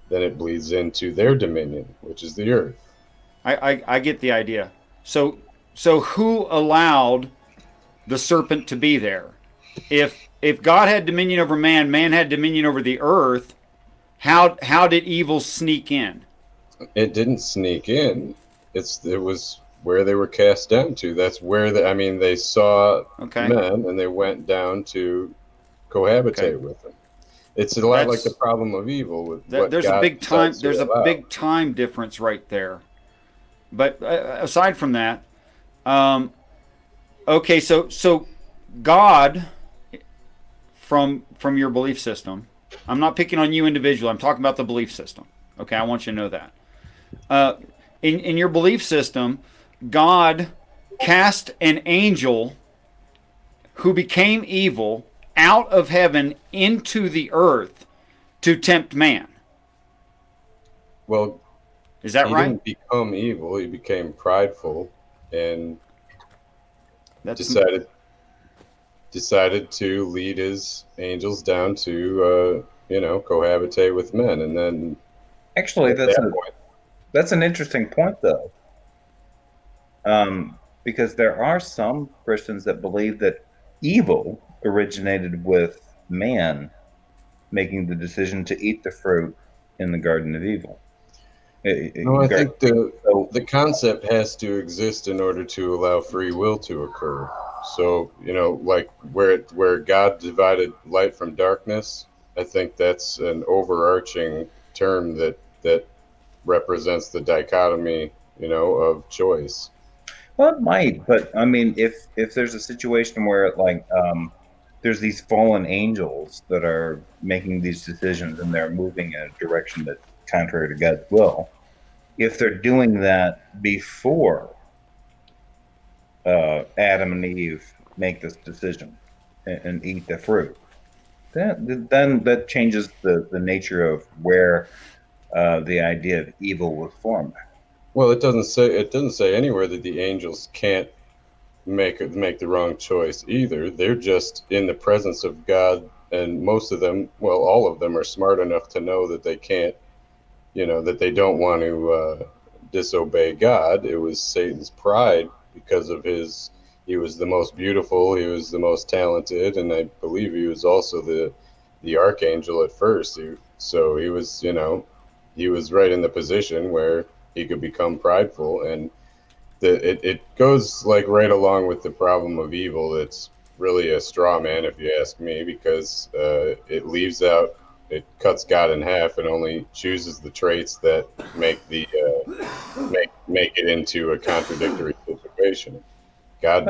then it bleeds into their dominion, which is the earth. I get the idea. So who allowed the serpent to be there? If God had dominion over man, man had dominion over the earth. How did evil sneak in? It didn't sneak in. It was where they were cast down to. That's where they saw men and they went down to cohabitate with them. It's a lot like the problem of evil with what there's God a big time. There's allow. a big time difference right there. But aside from that, okay, so God, from your belief system, I'm not picking on you individually. I'm talking about the belief system. Okay, I want you to know that. In your belief system, God cast an angel who became evil out of heaven into the earth to tempt man. Well, is that right? He didn't become evil. He became prideful and decided to lead his angels down to cohabitate with men. And then actually that's an interesting point, though, because there are some Christians that believe that evil originated with man making the decision to eat the fruit in the Garden of Evil. No, I think the concept has to exist in order to allow free will to occur. So, like where God divided light from darkness, I think that's an overarching term that represents the dichotomy, of choice. Well, it might, but I mean, if there's a situation where there's these fallen angels that are making these decisions and they're moving in a direction that's contrary to God's will, if they're doing that before Adam and Eve make this decision and eat the fruit, then that changes the nature of where the idea of evil was formed. Well, it doesn't say anywhere that the angels can't make the wrong choice either. They're just in the presence of God, and most of them, well, all of them are smart enough to know that they can't, that they don't want to disobey God. It was Satan's pride because of he was the most beautiful, he was the most talented, and I believe he was also the archangel at first. So he was, he was right in the position where he could become prideful, and it goes like right along with the problem of evil. That's really a straw man, if you ask me, because it cuts God in half and only chooses the traits that make it into a contradictory situation. God,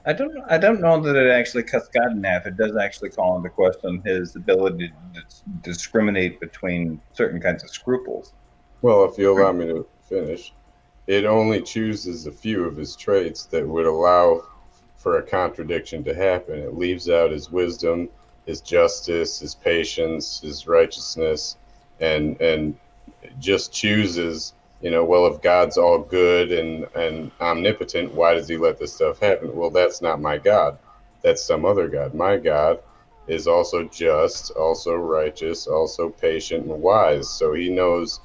I don't know that it actually cuts God in half. It does actually call into question his ability to discriminate between certain kinds of scruples. Well, if you allow me to finish, it only chooses a few of his traits that would allow for a contradiction to happen. It leaves out his wisdom, his justice, his patience, his righteousness, and just chooses, well, if God's all good and omnipotent, why does he let this stuff happen? Well, that's not my God. That's some other God. My God is also just, also righteous, also patient and wise. So he knows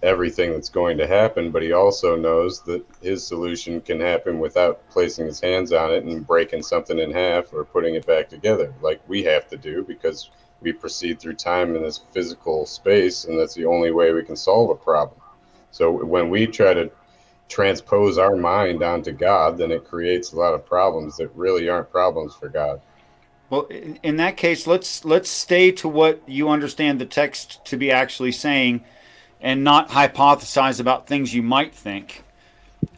everything that's going to happen, but he also knows that his solution can happen without placing his hands on it and breaking something in half or putting it back together like we have to do, because we proceed through time in this physical space, and that's the only way we can solve a problem. So when we try to transpose our mind onto God, then it creates a lot of problems that really aren't problems for God. Well, in that case, let's stay to what you understand the text to be actually saying, and not hypothesize about things you might think.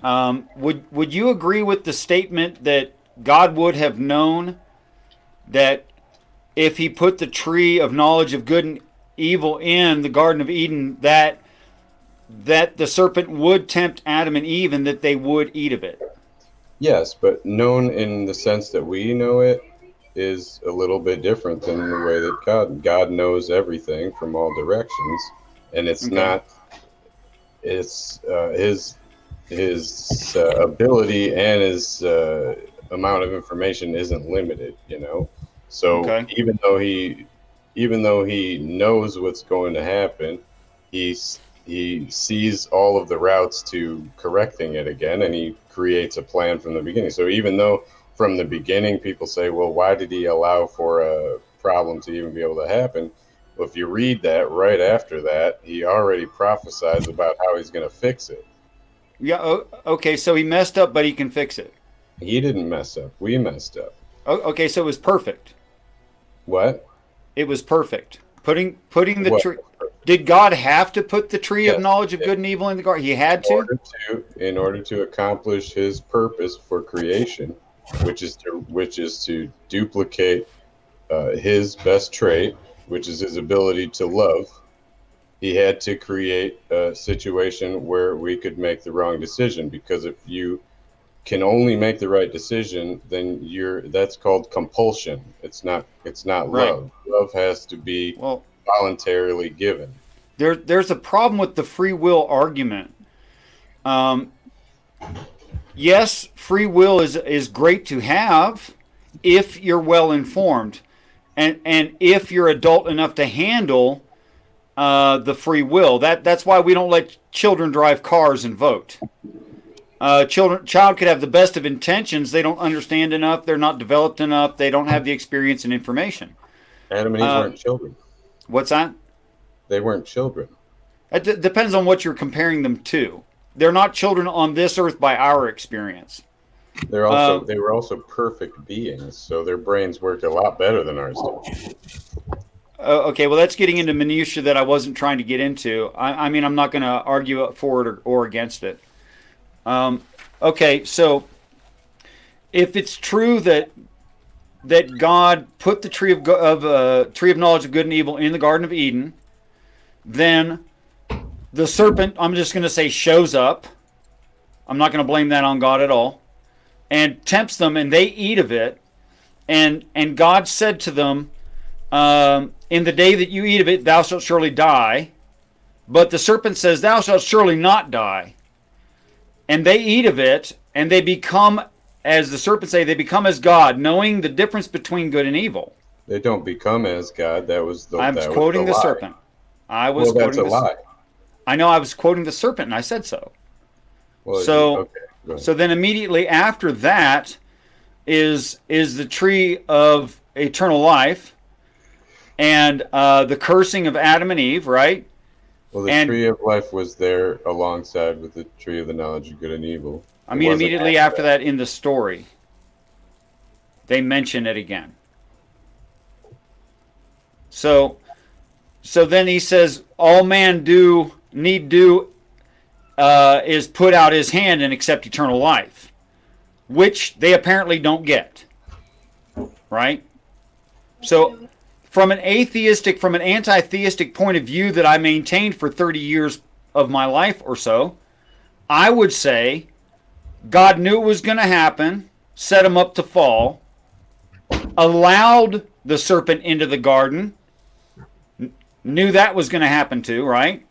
Would you agree with the statement that God would have known that if he put the tree of knowledge of good and evil in the Garden of Eden, that the serpent would tempt Adam and Eve and that they would eat of it? Yes, but known in the sense that we know it is a little bit different than the way that God knows everything from all directions. And it's not, it's ability and his amount of information isn't limited, you know. So Okay. even though he knows what's going to happen, he sees all of the routes to correcting it again, and he creates a plan from the beginning. So even though from the beginning people say, well, why did he allow for a problem to even be able to happen? Well, if you read that right after that, he already prophesies about how he's going to fix it. Yeah. Okay. So he messed up, but he can fix it. He didn't mess up. We messed up. Okay. So it was perfect. What? It was perfect. Putting the tree. Did God have to put the tree of knowledge of good and evil in the garden? He had to? In order to accomplish his purpose for creation, which is to duplicate his best trait, which is his ability to love. He had to create a situation where we could make the wrong decision, because if you can only make the right decision, then that's called compulsion. It's not Right. love. Love has to be voluntarily given. There's a problem with the free will argument. Yes, free will is great to have if you're well informed, and if you're adult enough to handle the free will. That's why we don't let children drive cars and vote. Child could have the best of intentions. They don't understand enough. They're not developed enough. They don't have the experience and information. Adam and Eve weren't children. What's that? They weren't children. It depends on what you're comparing them to. They're not children on this earth by our experience. They were also perfect beings, so their brains worked a lot better than ours did. Okay, well, that's getting into minutia that I wasn't trying to get into. I mean, I'm not going to argue for it or against it. Okay, so if it's true that God put the tree of knowledge of good and evil in the Garden of Eden, then the serpent, I'm just going to say, shows up. I'm not going to blame that on God at all, and tempts them, and they eat of it. And God said to them, in the day that you eat of it, thou shalt surely die. But the serpent says, thou shalt surely not die. And they eat of it, and they become, as the serpent say, they become as God, knowing the difference between good and evil. They don't become as God. I'm quoting the serpent. That's a lie. I know, I was quoting the serpent, and I said so. Well, so then immediately after that is the tree of eternal life and the cursing of Adam and Eve, right? Well, the tree of life was there alongside with the tree of the knowledge of good and evil. I mean, immediately after that in the story, they mention it again. So then he says, all man need do is put out his hand and accept eternal life, which they apparently don't get, right? So from an anti-theistic point of view that I maintained for 30 years of my life or so, I would say God knew it was going to happen, set him up to fall, allowed the serpent into the garden, knew that was going to happen too, right?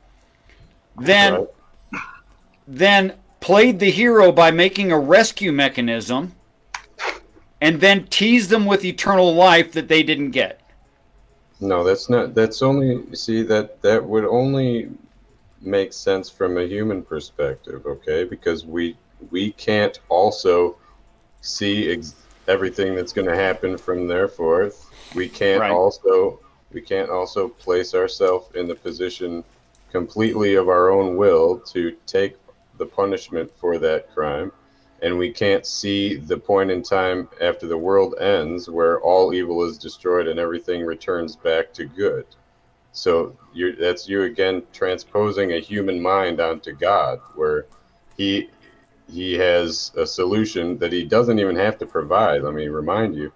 Then played the hero by making a rescue mechanism, and then teased them with eternal life that they didn't get. No, that's not. That's only. See, that would only make sense from a human perspective, okay? Because we can't also see everything that's going to happen from there forth. We can't also place ourselves in the position completely of our own will to take the punishment for that crime, and we can't see the point in time after the world ends where all evil is destroyed and everything returns back to good. So that's you again transposing a human mind onto God, where he has a solution that he doesn't even have to provide. Let me remind you,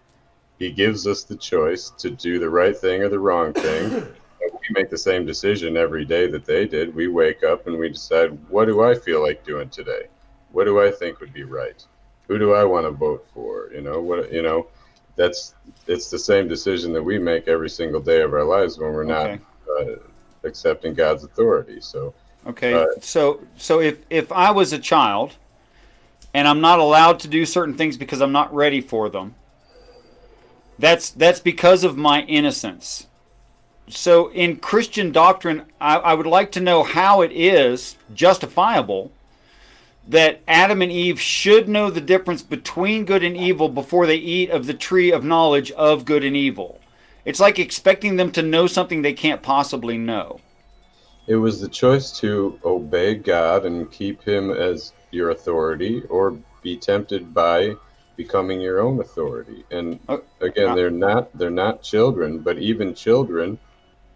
he gives us the choice to do the right thing or the wrong thing. We make the same decision every day that they did. We wake up and we decide, what do I feel like doing today? What do I think would be right? Who do I want to vote for? It's the same decision that we make every single day of our lives when we're not accepting God's authority. So Okay, so if I was a child and I'm not allowed to do certain things because I'm not ready for them, that's because of my innocence. So in Christian doctrine, I would like to know how it is justifiable that Adam and Eve should know the difference between good and evil before they eat of the tree of knowledge of good and evil. It's like expecting them to know something they can't possibly know. It was the choice to obey God and keep him as your authority, or be tempted by becoming your own authority. And again, they're not children, but even children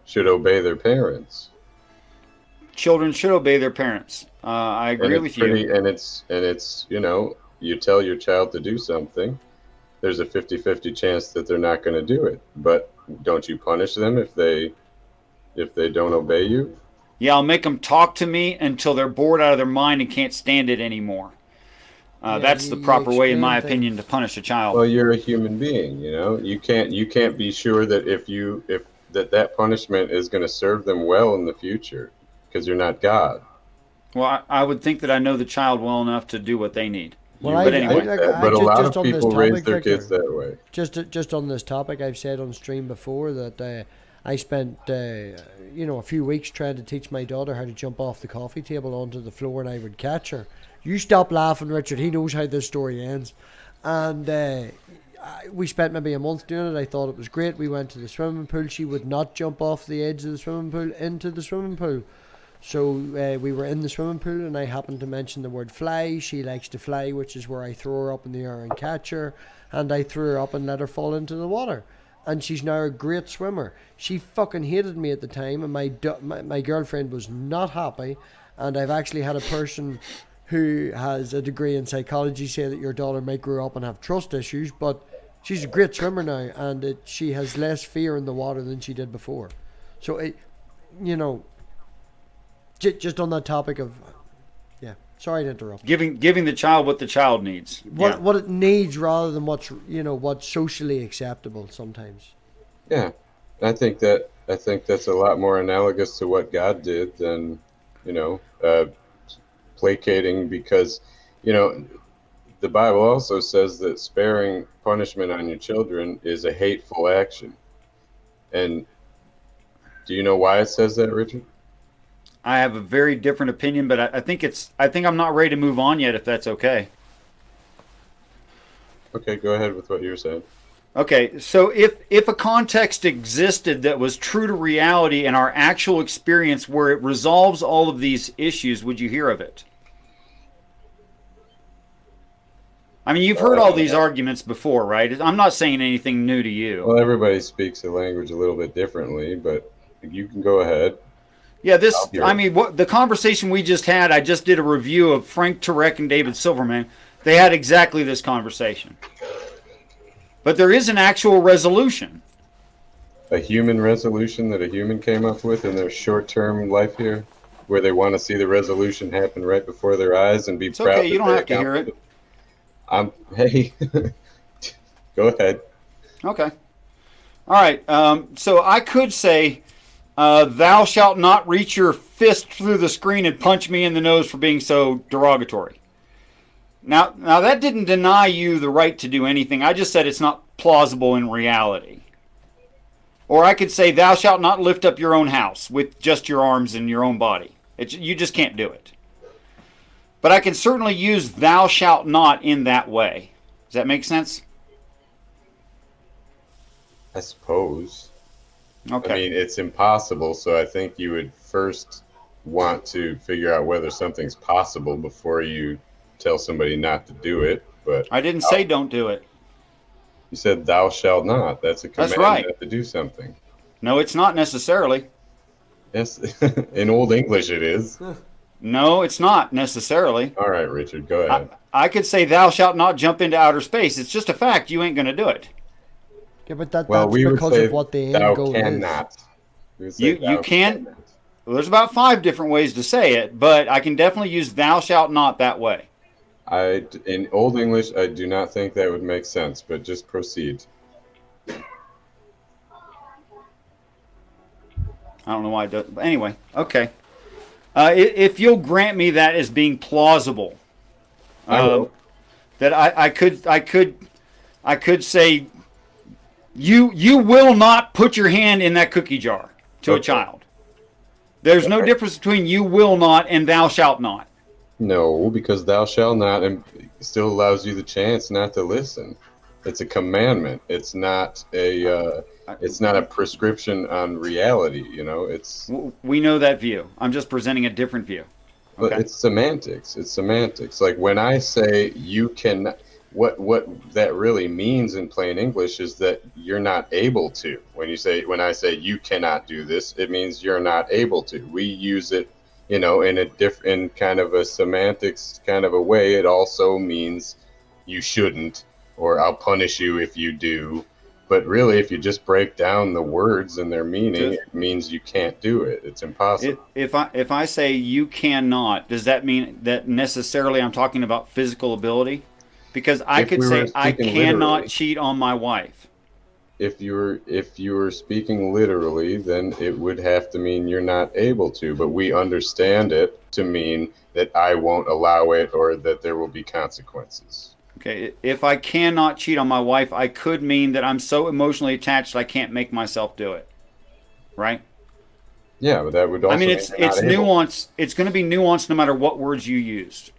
should obey their parents. Children should obey their parents. I agree with you. And it's you tell your child to do something, there's a 50-50 chance that they're not going to do it. But don't you punish them if they don't obey you? Yeah, I'll make them talk to me until they're bored out of their mind and can't stand it anymore. That's the proper way, in my opinion, to punish a child. Well, you're a human being, You can't be sure that if that punishment is going to serve them well in the future, because you're not God. Well, I would think that I know the child well enough to do what they need. Well, but anyway, but a lot of people raise their kids that way. Just on this topic, I've said on stream before that I spent a few weeks trying to teach my daughter how to jump off the coffee table onto the floor, and I would catch her. You stop laughing, Richard. He knows how this story ends. And we spent maybe a month doing it. I thought it was great. We went to the swimming pool. She would not jump off the edge of the swimming pool into the swimming pool. So we were in the swimming pool, and I happened to mention the word fly. She likes to fly, which is where I throw her up in the air and catch her. And I threw her up and let her fall into the water. And she's now a great swimmer. She fucking hated me at the time, and my girlfriend was not happy. And I've actually had a person who has a degree in psychology say that your daughter might grow up and have trust issues, but she's a great swimmer now, and she has less fear in the water than she did before. So, just on that topic of, sorry to interrupt. Giving the child what the child needs. What it needs rather than what's socially acceptable sometimes. Yeah, I think that's a lot more analogous to what God did than placating, because the Bible also says that sparing punishment on your children is a hateful action. And do you know why it says that, Richard? I have a very different opinion, but I think I'm not ready to move on yet, if that's okay. Okay, go ahead with what you were saying. Okay, so if a context existed that was true to reality and our actual experience where it resolves all of these issues, would you hear of it? I mean, you've heard all these arguments before, right? I'm not saying anything new to you. Well, everybody speaks the language a little bit differently, but you can go ahead. Yeah, the conversation we just had, I just did a review of Frank Turek and David Silverman. They had exactly this conversation. But there is an actual resolution. A human resolution that a human came up with in their short-term life here, where they want to see the resolution happen right before their eyes and be proud. Okay, you don't have to hear it. Hey, go ahead. Okay. All right. So I could say, thou shalt not reach your fist through the screen and punch me in the nose for being so derogatory. Now that didn't deny you the right to do anything. I just said it's not plausible in reality. Or I could say, thou shalt not lift up your own house with just your arms and your own body. You just can't do it. But I can certainly use thou shalt not in that way. Does that make sense? I suppose. Okay. I mean, it's impossible, so I think you would first want to figure out whether something's possible before you tell somebody not to do it. But I didn't say don't do it. You said thou shalt not. That's a command. That's right. To do something. No, it's not necessarily. Yes, in Old English it is. No, it's not necessarily. All right, Richard, go ahead. I could say thou shalt not jump into outer space. It's just a fact. You ain't going to do it. Yeah, but that's we because of what the end goal is. You can. Well, there's about 5 different ways to say it, but I can definitely use thou shalt not that way. In Old English, I do not think that would make sense, but just proceed. I don't know why it does. But anyway, okay. If you'll grant me that as being plausible, I will. that I could say, you will not put your hand in that cookie jar to a child. There's no difference between you will not and thou shalt not. No, because thou shalt not, and still allows you the chance not to listen. It's a commandment. It's not a prescription on reality. It's. We know that view. I'm just presenting a different view. But it's semantics. It's semantics. Like when I say you can, what that really means in plain English is that you're not able to. When I say you cannot do this, it means you're not able to. We use it, in in kind of a semantics kind of a way. It also means you shouldn't, or I'll punish you if you do. But really, if you just break down the words and their meaning, it means you can't do it. It's impossible. If I say you cannot, does that mean that necessarily I'm talking about physical ability? Because I could say I cannot cheat on my wife. If you were speaking literally, then it would have to mean you're not able to. But we understand it to mean that I won't allow it, or that there will be consequences. Okay, if I cannot cheat on my wife, I could mean that I'm so emotionally attached I can't make myself do it. Right? Yeah, but that would also mean it's nuanced. It's going to be nuanced no matter what words you used.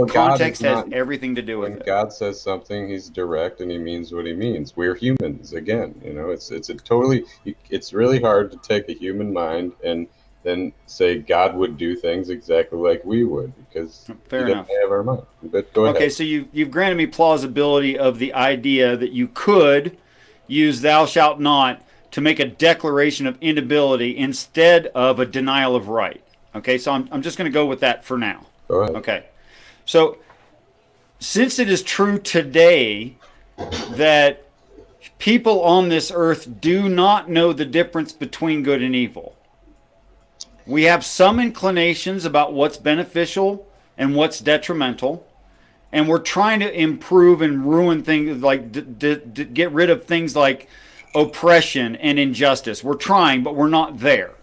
Context has everything to do with it. When God says something, he's direct and he means what he means. We're humans again. It's really hard to take a human mind and then say God would do things exactly like we would, because Fair he enough. doesn't have our mind. But go ahead. Okay, so you've granted me plausibility of the idea that you could use thou shalt not to make a declaration of inability instead of a denial of right. Okay, so I'm just going to go with that for now. Go ahead. Okay. So, since it is true today that people on this earth do not know the difference between good and evil, we have some inclinations about what's beneficial and what's detrimental, and we're trying to improve and ruin things, like get rid of things like oppression and injustice. We're trying, but we're not there.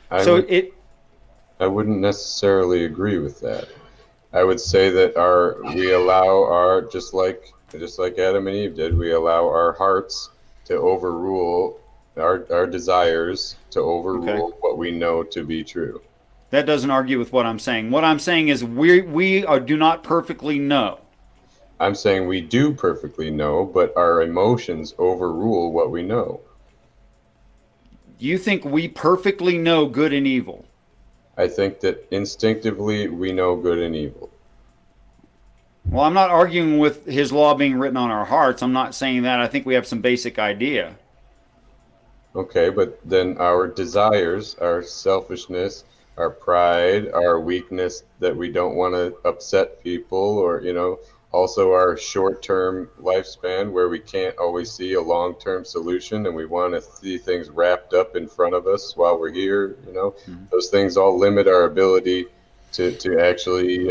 I wouldn't necessarily agree with that. I would say that we allow just like Adam and Eve did, we allow our hearts to overrule our desires, to overrule what we know to be true. That doesn't argue with what I'm saying. What I'm saying is we do not perfectly know. I'm saying we do perfectly know, but our emotions overrule what we know. You think we perfectly know good and evil? I think that instinctively we know good and evil. Well, I'm not arguing with his law being written on our hearts. I'm not saying that. I think we have some basic idea. Okay, but then our desires, our selfishness, our pride, our weakness that we don't want to upset people, or, also our short-term lifespan where we can't always see a long-term solution and we want to see things wrapped up in front of us while we're here, Those things all limit our ability to actually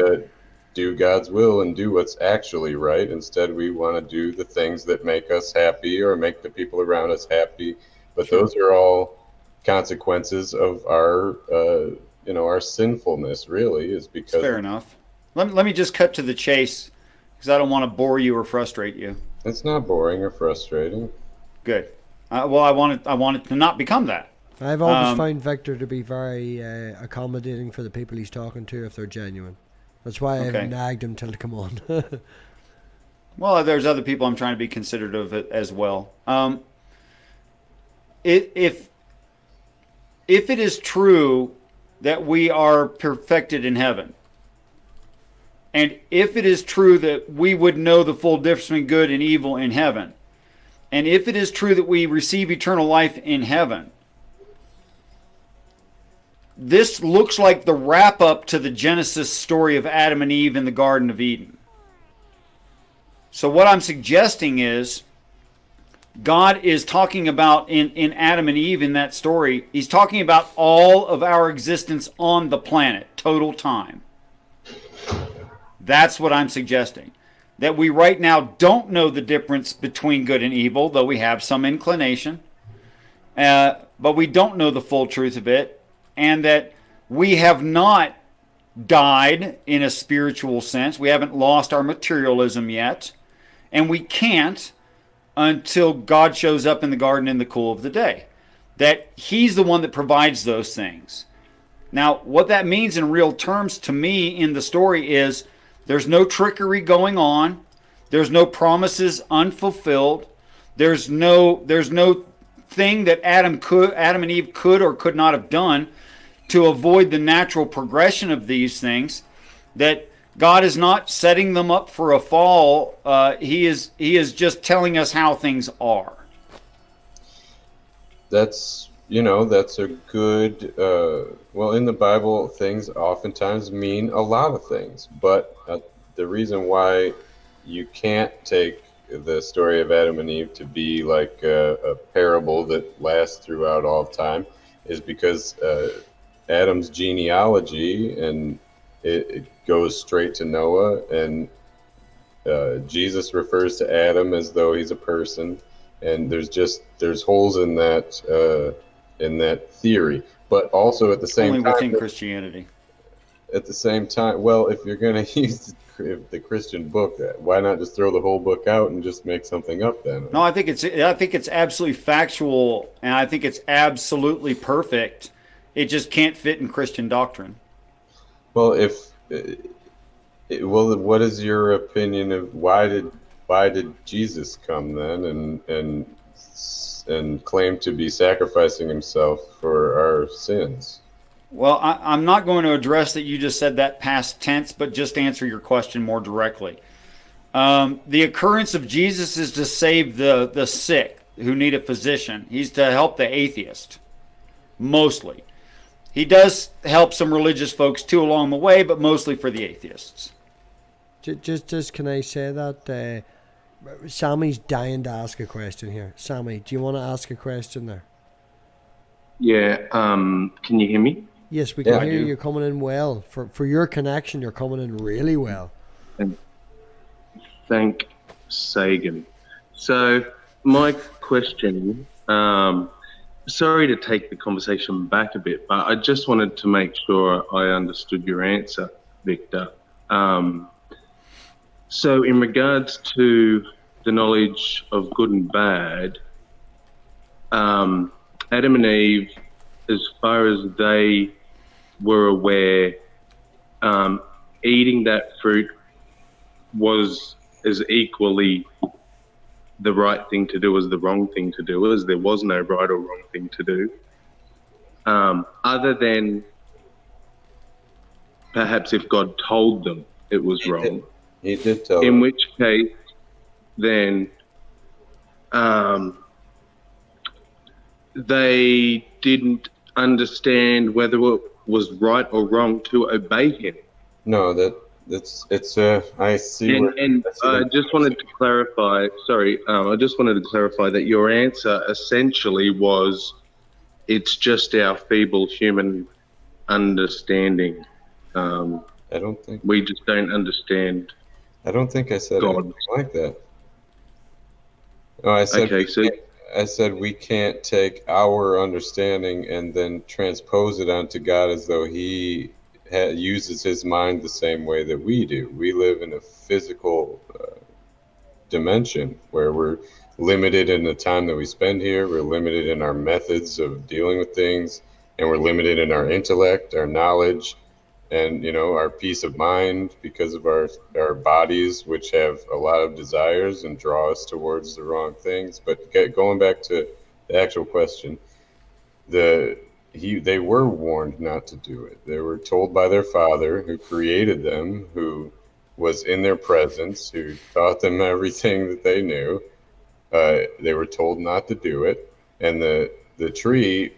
do God's will and do what's actually right. Instead, we want to do the things that make us happy or make the people around us happy. But those are all consequences of our sinfulness, really, is because... That's fair enough. Let me just cut to the chase, because I don't want to bore you or frustrate you. It's not boring or frustrating. Good. Well, I want it to not become that. I've always found Victor to be very accommodating for the people he's talking to if they're genuine. That's why I've nagged him till to come on. Well, there's other people I'm trying to be considerate of it as well. If it is true that we are perfected in heaven, and if it is true that we would know the full difference between good and evil in heaven, and if it is true that we receive eternal life in heaven, this looks like the wrap-up to the Genesis story of Adam and Eve in the Garden of Eden. So what I'm suggesting is God is talking about in Adam and Eve in that story, he's talking about all of our existence on the planet, total time. That's what I'm suggesting. That we right now don't know the difference between good and evil, though we have some inclination. But we don't know the full truth of it. And that We have not died in a spiritual sense. We haven't lost our materialism yet. And we can't until God shows up in the garden in the cool of the day. That he's the one that provides those things. Now, what that means in real terms to me in the story is there's no trickery going on. There's no promises unfulfilled. There's no thing that Adam and Eve could or could not have done to avoid the natural progression of these things. That God is not setting them up for a fall. He is just telling us how things are. That's a good, well, in the Bible, things oftentimes mean a lot of things. But the reason why you can't take the story of Adam and Eve to be like a parable that lasts throughout all of time is because Adam's genealogy, and it goes straight to Noah, and Jesus refers to Adam as though he's a person, and there's holes in that theory. But also at the same time, only within Christianity. At the same time, well, if you're going to use the Christian book, why not just throw the whole book out and just make something up then? No, I think it's absolutely factual, and I think it's absolutely perfect. It just can't fit in Christian doctrine. Well, what is your opinion of why did Jesus come then and claim to be sacrificing himself for our sins? Well, I'm not going to address that you just said that past tense, but just answer your question more directly. The occurrence of Jesus is to save the sick who need a physician. He's to help the atheist, mostly. He does help some religious folks too along the way, but mostly for the atheists. Just can I say that Sammy's dying to ask a question here. Sammy, do you want to ask a question there? Yeah. Can you hear me? Yes, we can hear you. You're coming in well. For your connection, you're coming in really well. And thank Sagan. So my question, sorry to take the conversation back a bit, but I just wanted to make sure I understood your answer, Victor. So in regards to the knowledge of good and bad, Adam and Eve, as far as they were aware, eating that fruit was as equally the right thing to do as the wrong thing to do, as there was no right or wrong thing to do, other than perhaps if God told them it was wrong. He did tell them. In which case, then they didn't understand whether it was right or wrong to obey him. No, I see. And I just wanted to clarify. Sorry, I just wanted to clarify that your answer essentially was, it's just our feeble human understanding. I don't think we just don't understand. I don't think I said God. anything like that. No, I said. Okay, I said we can't take our understanding and then transpose it onto God as though he uses his mind the same way that we do. We live in a physical dimension where we're limited in the time that we spend here. We're limited in our methods of dealing with things, and we're limited in our intellect, our knowledge, and our peace of mind because of our bodies, which have a lot of desires and draw us towards the wrong things. But going back to the actual question, they were warned not to do it. They were told by their father, who created them, who was in their presence, who taught them everything that they knew. They were told not to do it, and the tree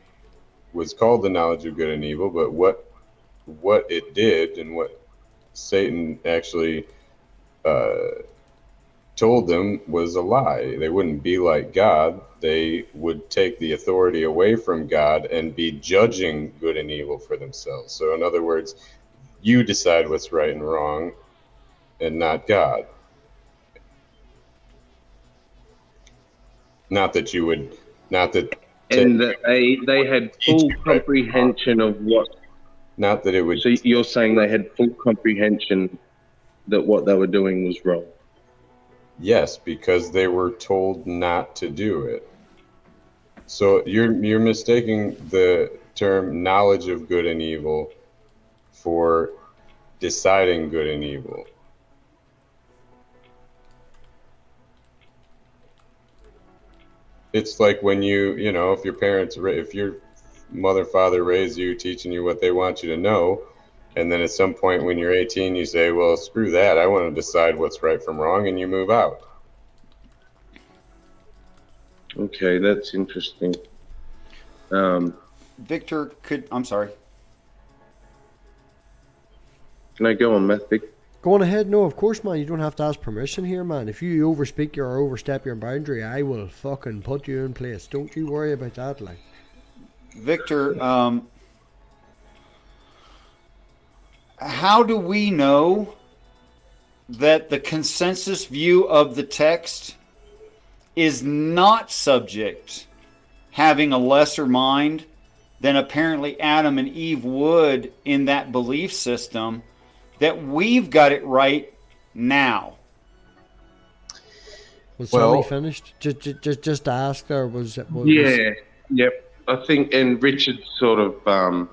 was called the knowledge of good and evil. But what it did, and what Satan actually told them, was a lie. They wouldn't be like God. They would take the authority away from God and be judging good and evil for themselves. So in other words, you decide what's right and wrong, and not God. Not that you would, not that. And that they had full comprehension of what Not that it would. So you're saying they had full comprehension that what they were doing was wrong? Yes, because they were told not to do it. So you're mistaking the term knowledge of good and evil for deciding good and evil. It's like when you know, if your mother, father raised you, teaching you what they want you to know, and then at some point when you're 18, you say, well, screw that, I want to decide what's right from wrong, and you move out. Okay, that's interesting. Victor, I'm sorry. Can I go on, MathPig? Going ahead? No, of course, man. You don't have to ask permission here, man. If you overspeak or overstep your boundary, I will fucking put you in place. Don't you worry about that, like. Victor, how do we know that the consensus view of the text is not subject having a lesser mind than apparently Adam and Eve would in that belief system, that we've got it right now? Was Sammy finished? Just ask, or was it? Yep. I think, and Richard sort of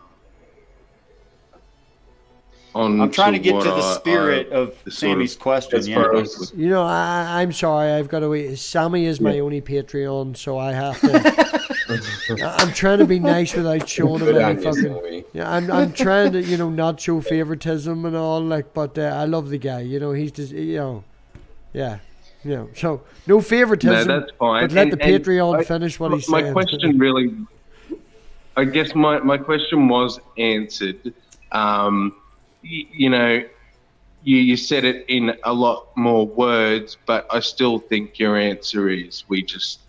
I'm trying to get to the spirit of Sammy's question. You know, I'm sorry, I've got to wait. Sammy is my only Patreon, so I have to. I'm trying to be nice without showing him any fucking. Yeah, I'm trying to, you know, not show favoritism and all, like. But I love the guy. You know, he's just, you know, yeah. You know, so no favoritism. No, that's fine. But let the Patreon finish what he's saying. My question really, I guess my question was answered. You know, you said it in a lot more words, but I still think your answer is we just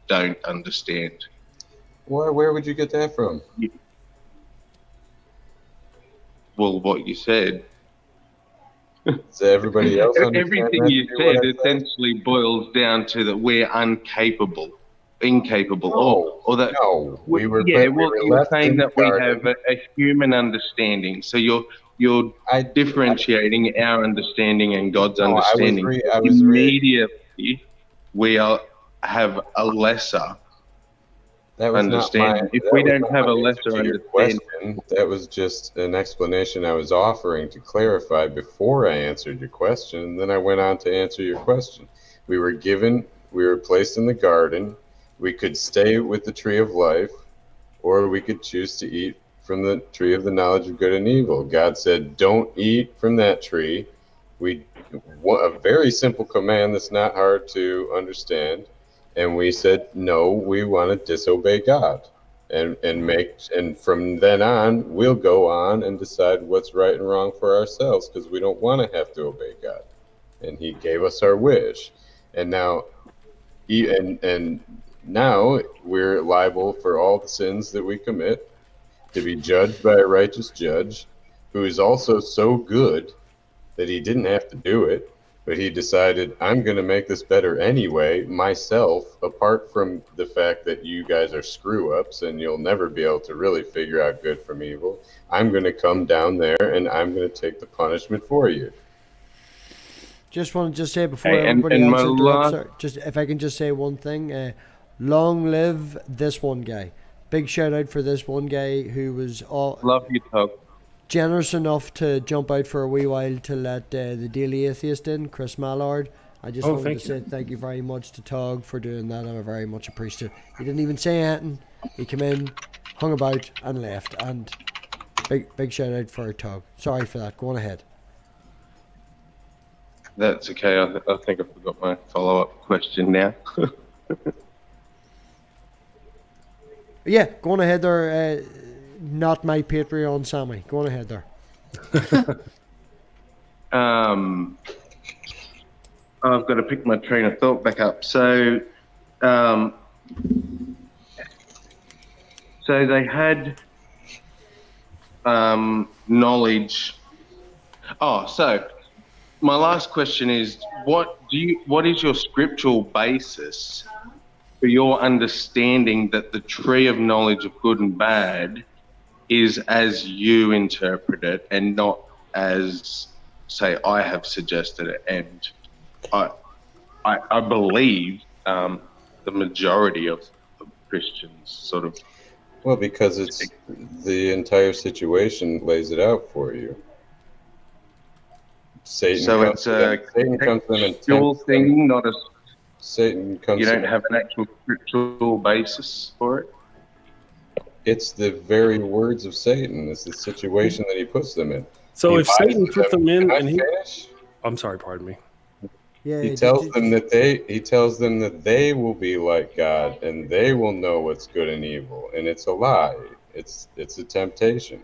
don't understand. Where would you get that from? Well, what you said. Does everybody else understand everything you said essentially boils down to that we're incapable. Or that. No, we were. Yeah, we were you're saying that we have a human understanding. So you're differentiating our understanding and God's understanding. Immediately, we have a lesser understanding. If we don't have a lesser understanding, that was just an explanation I was offering to clarify before I answered your question, and then I went on to answer your question. We were placed in the garden. We could stay with the tree of life, or we could choose to eat from the tree of the knowledge of good and evil. God said, don't eat from that tree. A very simple command that's not hard to understand. And we said, no, we want to disobey God. And from then on, we'll go on and decide what's right and wrong for ourselves, because we don't want to have to obey God. And he gave us our wish. And now, now we're liable for all the sins that we commit, to be judged by a righteous judge who is also so good that he didn't have to do it, but he decided, I'm going to make this better anyway, myself, apart from the fact that you guys are screw-ups and you'll never be able to really figure out good from evil. I'm going to come down there and I'm going to take the punishment for you. Just want to say before everybody else interrupts, if I can just say one thing, long live this one guy. Big shout out for this one guy who was love you, Tug. Generous enough to jump out for a wee while to let the Daily Athiest in, Chris Mallard. I just wanted to say thank you very much to Tug for doing that. I'm very much appreciative. He didn't even say anything. He came in, hung about, and left. And big shout out for Tug. Sorry for that. Go on ahead. That's okay. I think I forgot my follow-up question now. Yeah, go on ahead there. Not my Patreon, Sammy. Go on ahead there. I've got to pick my train of thought back up. So they had knowledge. So my last question is, what is your scriptural basis for your understanding that the tree of knowledge of good and bad is as you interpret it and not as, say, I have suggested it. And I believe the majority of Christians sort of. Well, because it's the entire situation lays it out for you. Satan comes to them and tempts thing, not a. Satan comes. You don't have an actual scriptural basis for it. It's the very words of Satan. It's the situation that he puts them in. So if Satan put them in, and finish? I'm sorry, pardon me. Yeah, he tells them that they will be like God and they will know what's good and evil, and it's a lie. It's a temptation,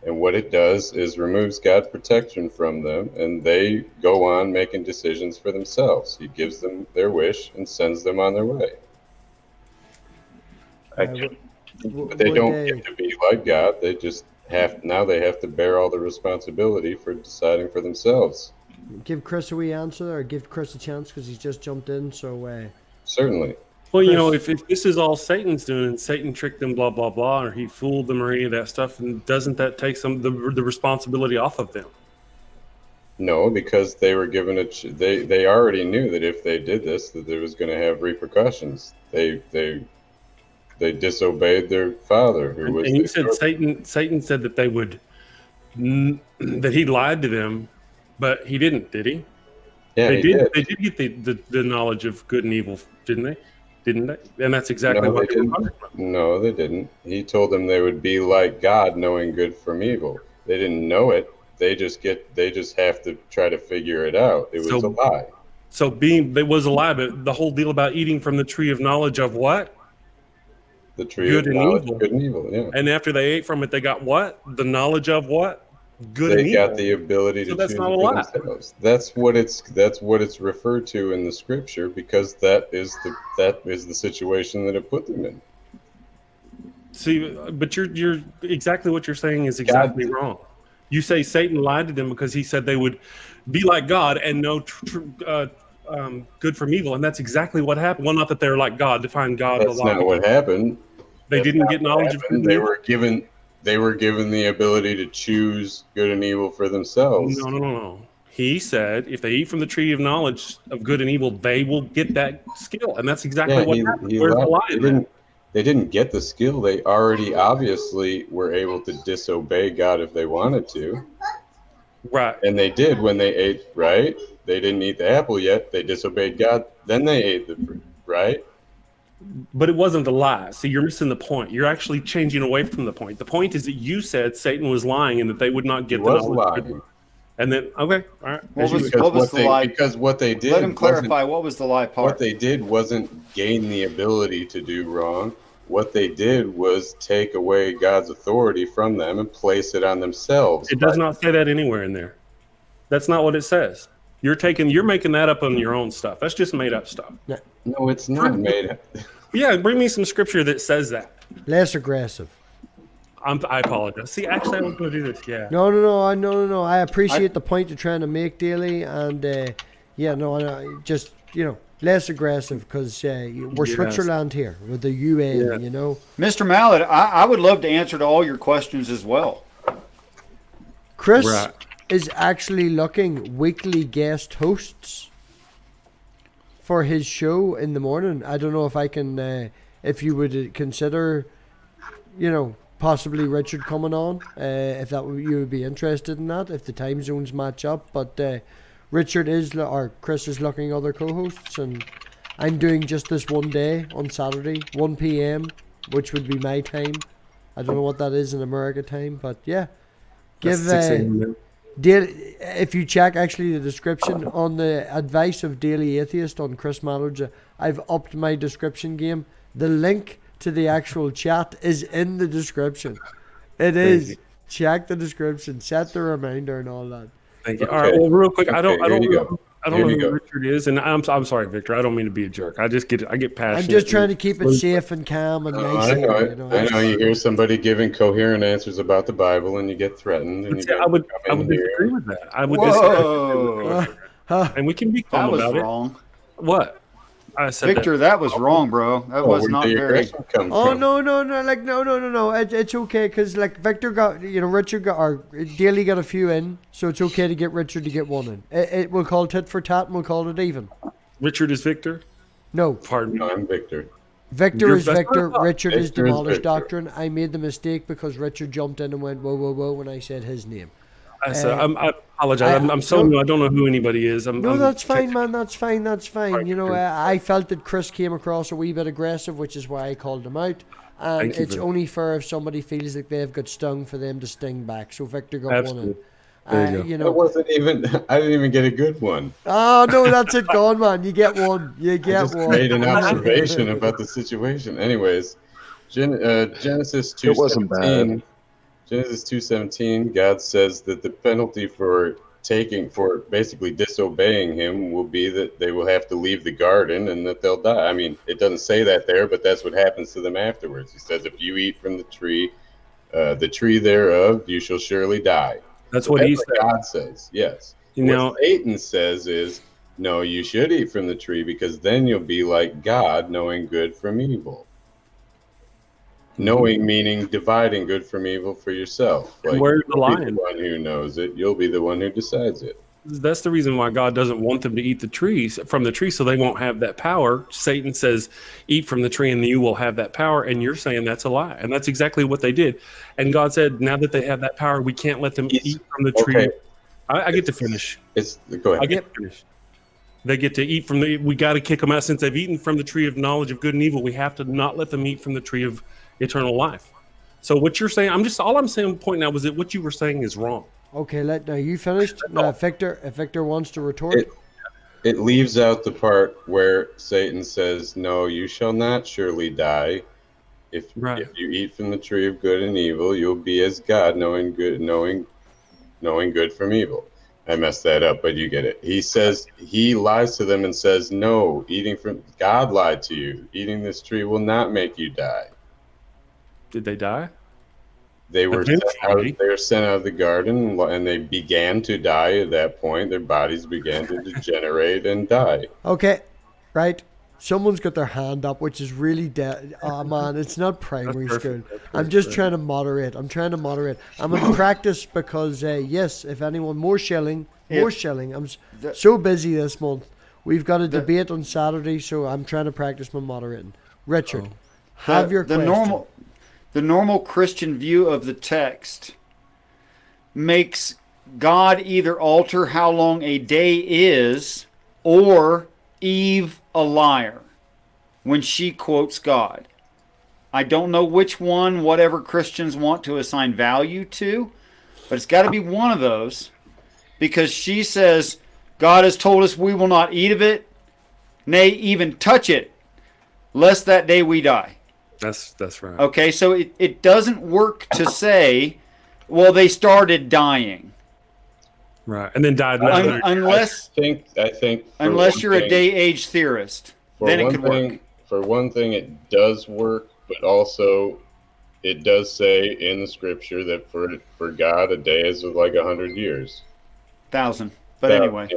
and what it does is removes God's protection from them, and they go on making decisions for themselves. He gives them their wish and sends them on their way. But they don't get to be like God. They just have to bear all the responsibility for deciding for themselves. Give Chris a wee answer, or give Chris a chance because he's just jumped in. So certainly. Well, you know, if this is all Satan's doing, and Satan tricked them, blah blah blah, or he fooled them, or any of that stuff, and doesn't that take the responsibility off of them? No, because they were given they already knew that if they did this, that there was going to have repercussions. They disobeyed their father, who was. And you said Satan said that they would, that he lied to them, but he didn't, did he? Yeah, they did. They did get the knowledge of good and evil, didn't they? Didn't they? And that's exactly what they were. No, they didn't. He told them they would be like God, knowing good from evil. They didn't know it. They just have to try to figure it out. It was a lie. So it was a lie, but the whole deal about eating from the tree of knowledge of what? The tree of knowledge, good and evil, yeah. And after they ate from it, they got what? The knowledge of what? Good and evil. They got the ability to choose for themselves. That's what it's referred to in the scripture, because that is the situation that it put them in. See, but you're exactly what you're saying is exactly wrong. You say Satan lied to them because he said they would be like God and know good from evil, and that's exactly what happened. Well, not that they're like God, define God. That's not what happened. They didn't get knowledge of good and evil. They were given the ability to choose good and evil for themselves. No. He said if they eat from the tree of knowledge of good and evil, they will get that skill, and that's exactly what happened. Where's the lie? They didn't get the skill. They already obviously were able to disobey God if they wanted to. Right. And they did when they ate, right? They didn't eat the apple yet. They disobeyed God. Then they ate the fruit, right? But it wasn't a lie. See, you're missing the point. You're actually changing away from the point. The point is that you said Satan was lying and that they would not get the knowledge. Lying. And then, okay, all right. What was the lie? Because what they did. Let him clarify. What was the lie part? What they did wasn't gain the ability to do wrong. What they did was take away God's authority from them and place it on themselves. It does not say that anywhere in there. That's not what it says. You're making that up on your own stuff. That's just made up stuff. No, it's not made up. Yeah, bring me some scripture that says that. Less aggressive. I apologize. See, actually, I was going to do this. Yeah. No. I appreciate the point you're trying to make, Daly, and just less aggressive, because we're Switzerland here with the UN, Mr. Mallet, I would love to answer to all your questions as well. Chris is actually looking weekly guest hosts for his show in the morning. I don't know if I can, if you would consider, possibly Richard coming on, if you would be interested in that, if the time zones match up, but Chris is looking other co-hosts, and I'm doing just this one day on Saturday, 1 p.m., which would be my time. I don't know what that is in America time, but yeah. If you check actually the description on the advice of Daily Atheist on Chris Mallard's, I've upped my description game. The link to the actual chat is in the description. It is. Check the description, set the reminder and all that. Thank you. Okay. All right. Well, real quick, I don't know who Richard is, and I'm sorry, Victor. I don't mean to be a jerk. I get passionate. I'm just trying to keep it safe and calm and nice. I know. You hear somebody giving coherent answers about the Bible, and you get threatened. And I would disagree with that. I would disagree with that. And we can be calm about it. Wrong. What? I said Victor, that was wrong, bro. That was not very. Oh no, like no. It's okay because like Victor got, Richard got, or Daly got a few in, so it's okay to get Richard to get one in. We'll call tit for tat, and we'll call it even. Richard is Victor. No, Pardon me. No, I'm Victor. Victor is Victor. Richard is Victor is demolished Victor. doctrine. I made the mistake because Richard jumped in and went whoa when I said his name. I apologize. I'm so new. I don't know who anybody is. That's fine, man. That's fine. I felt that Chris came across a wee bit aggressive, which is why I called him out. And it's only fair if somebody feels like they've got stung for them to sting back. So Victor got one in. It wasn't even. I didn't even get a good one. Oh no, that's it, gone, man. You get one. You get I just one. made an observation about the situation. Anyways, Genesis 2:17. It wasn't bad. Genesis 2:17. God says that the penalty for basically disobeying Him will be that they will have to leave the garden and that they'll die. I mean, it doesn't say that there, but that's what happens to them afterwards. He says, "If you eat from the tree thereof, you shall surely die." That's what he said. God says, yes. What Satan says is, no, you should eat from the tree because then you'll be like God, knowing good from evil. Knowing meaning dividing good from evil for yourself. Like, where's the lion? You'll be the one who knows it. You'll be the one who decides it. That's the reason why God doesn't want them to eat from the tree, so they won't have that power. Satan says, eat from the tree and you will have that power. And you're saying that's a lie. And that's exactly what they did. And God said, now that they have that power, we can't let them eat from the tree. Okay. I get to finish. Go ahead. I get to finish. They get to eat we got to kick them out since they've eaten from the tree of knowledge of good and evil. We have to not let them eat from the tree of eternal life. So what you're saying, all I'm saying, pointing out was that what you were saying is wrong. Okay, now you finished. Victor, if Victor wants to retort. It leaves out the part where Satan says, no, you shall not surely die. If you eat from the tree of good and evil, you'll be as God, knowing good from evil. I messed that up, but you get it. He says, he lies to them and says, no, God lied to you. Eating this tree will not make you die. Did they die? They were sent out of the garden, and they began to die at that point. Their bodies began to degenerate and die. Okay, right. Someone's got their hand up, which is really dead. Oh, man, it's not primary school. I'm just trying to moderate. I'm in practice because, yes, if anyone, more shilling. I'm so busy this month. We've got a debate on Saturday, so I'm trying to practice my moderating. Richard, have your question. The normal Christian view of the text makes God either alter how long a day is or Eve a liar when she quotes God. I don't know which one, whatever Christians want to assign value to, but it's got to be one of those because she says, God has told us we will not eat of it, nay, even touch it, lest that day we die. That's right. Okay, so it doesn't work to say, well, they started dying. Right, and then died. Unless you're a day-age theorist, then it could work. For one thing, it does work, but also it does say in the scripture that for God, a day is like 100 years. 1,000, but anyway.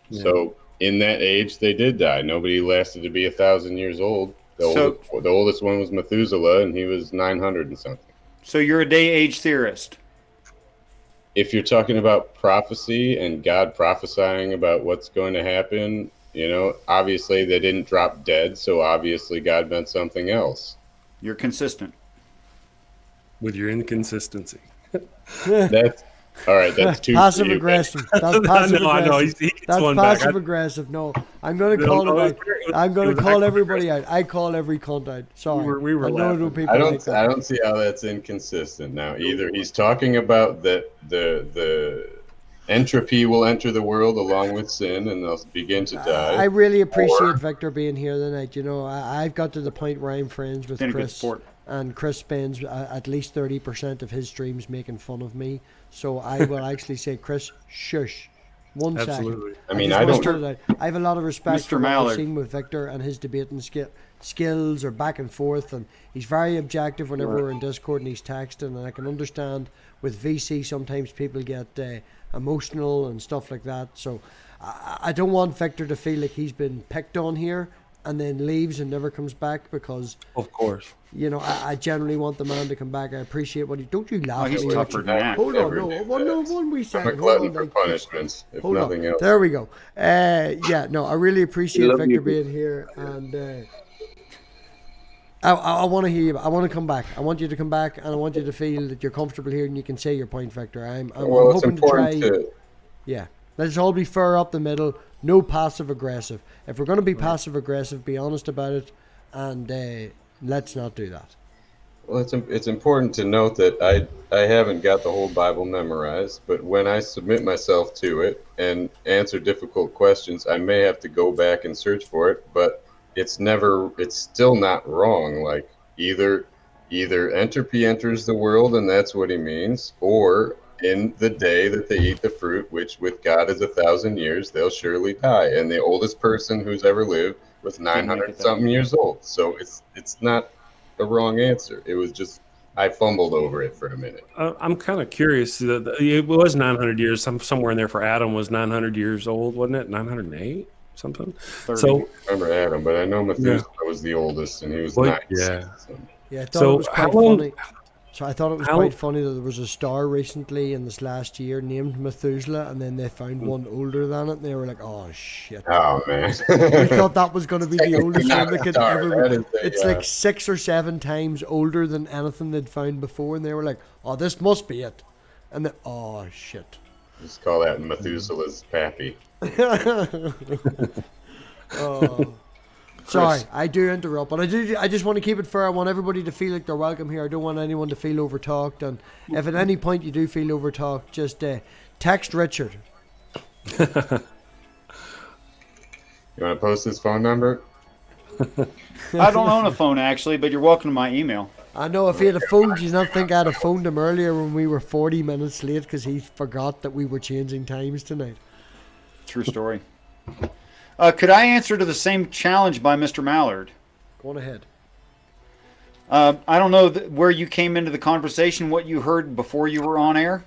Yeah. So in that age, they did die. Nobody lasted to be 1,000 years old. The oldest one was Methuselah, and he was 900 and something. So you're a day-age theorist. If you're talking about prophecy and God prophesying about what's going to happen, obviously they didn't drop dead, so obviously God meant something else. You're consistent. With your inconsistency. That's all right. That's too passive aggressive. That's passive aggressive. I know. He's that's passive aggressive. No, I'm going to call it out. I'm going to call everybody out. I call every cunt out. Sorry. We were laughing. I don't see how that's inconsistent. Now, either he's talking about that the entropy will enter the world along with sin, and they'll begin to die. I really appreciate Victor being here tonight. I've got to the point where I'm friends with Chris, and Chris spends at least 30% of his streams making fun of me. So I will actually say, Chris, shush. One second. I mean, I have a lot of respect Mr. for what Mallard. I've seen with Victor and his debating skills or back and forth, and he's very objective whenever we're in Discord and he's texting, and I can understand with VC sometimes people get emotional and stuff like that. So I don't want Victor to feel like he's been picked on here and then leaves and never comes back, because Of course. you know, I generally want the man to come back. I appreciate what he. Don't you laugh he's at me, tougher Richard. than that. Hold on, Never no, do one wee I'm a second. glutton Hold for on, punishments, if hold nothing on. else. There we go. Yeah, no, I really appreciate Love Victor you. being here, and I want to hear you. I want to come back. I want you to come back, and I want you to feel that you're comfortable here and you can say your point, Victor. I'm Well, it's hoping to try. important to. Yeah, let's all be fair up the middle. No passive aggressive. If we're going to be passive aggressive, be honest about it, and let's not do that. Well, it's important to note that I haven't got the whole Bible memorized, but when I submit myself to it and answer difficult questions, I may have to go back and search for it, but it's still not wrong. Like either entropy enters the world and that's what he means, or in the day that they eat the fruit, which with God is 1,000 years, they'll surely die. And the oldest person who's ever lived was 900 something years old. So it's not the wrong answer. It was just I fumbled over it for a minute. I'm kind of curious. It was 900 years. Somewhere in there for Adam was 900 years old, wasn't it? 908 something. 30. So I remember Adam, but I know Methuselah was the oldest, and he was nice. yeah. So. Yeah, I thought So it was how quite long- funny. So I thought it was how- quite funny that there was a star recently in this last year named Methuselah, and then they found one older than it, and they were like, "Oh shit!" Oh man, We thought that was going to be the oldest Not one that a could star. ever That be. is a, It's like 6 or 7 times older than anything they'd found before, and they were like, "Oh, this must be it." And then, oh shit! just call that Methuselah's pappy. Oh. Sorry, I do interrupt, but I just want to keep it fair. I want everybody to feel like they're welcome here. I don't want anyone to feel overtalked. And if at any point you do feel overtalked, just text Richard. You want to post his phone number? I don't own a phone actually, but you're welcome to my email. I know if he had a phone, do you not think I'd have phoned him earlier when we were 40 minutes late because he forgot that we were changing times tonight? True story. Could I answer to the same challenge by Mr. Mallard? Go on ahead. I don't know where you came into the conversation, what you heard before you were on air.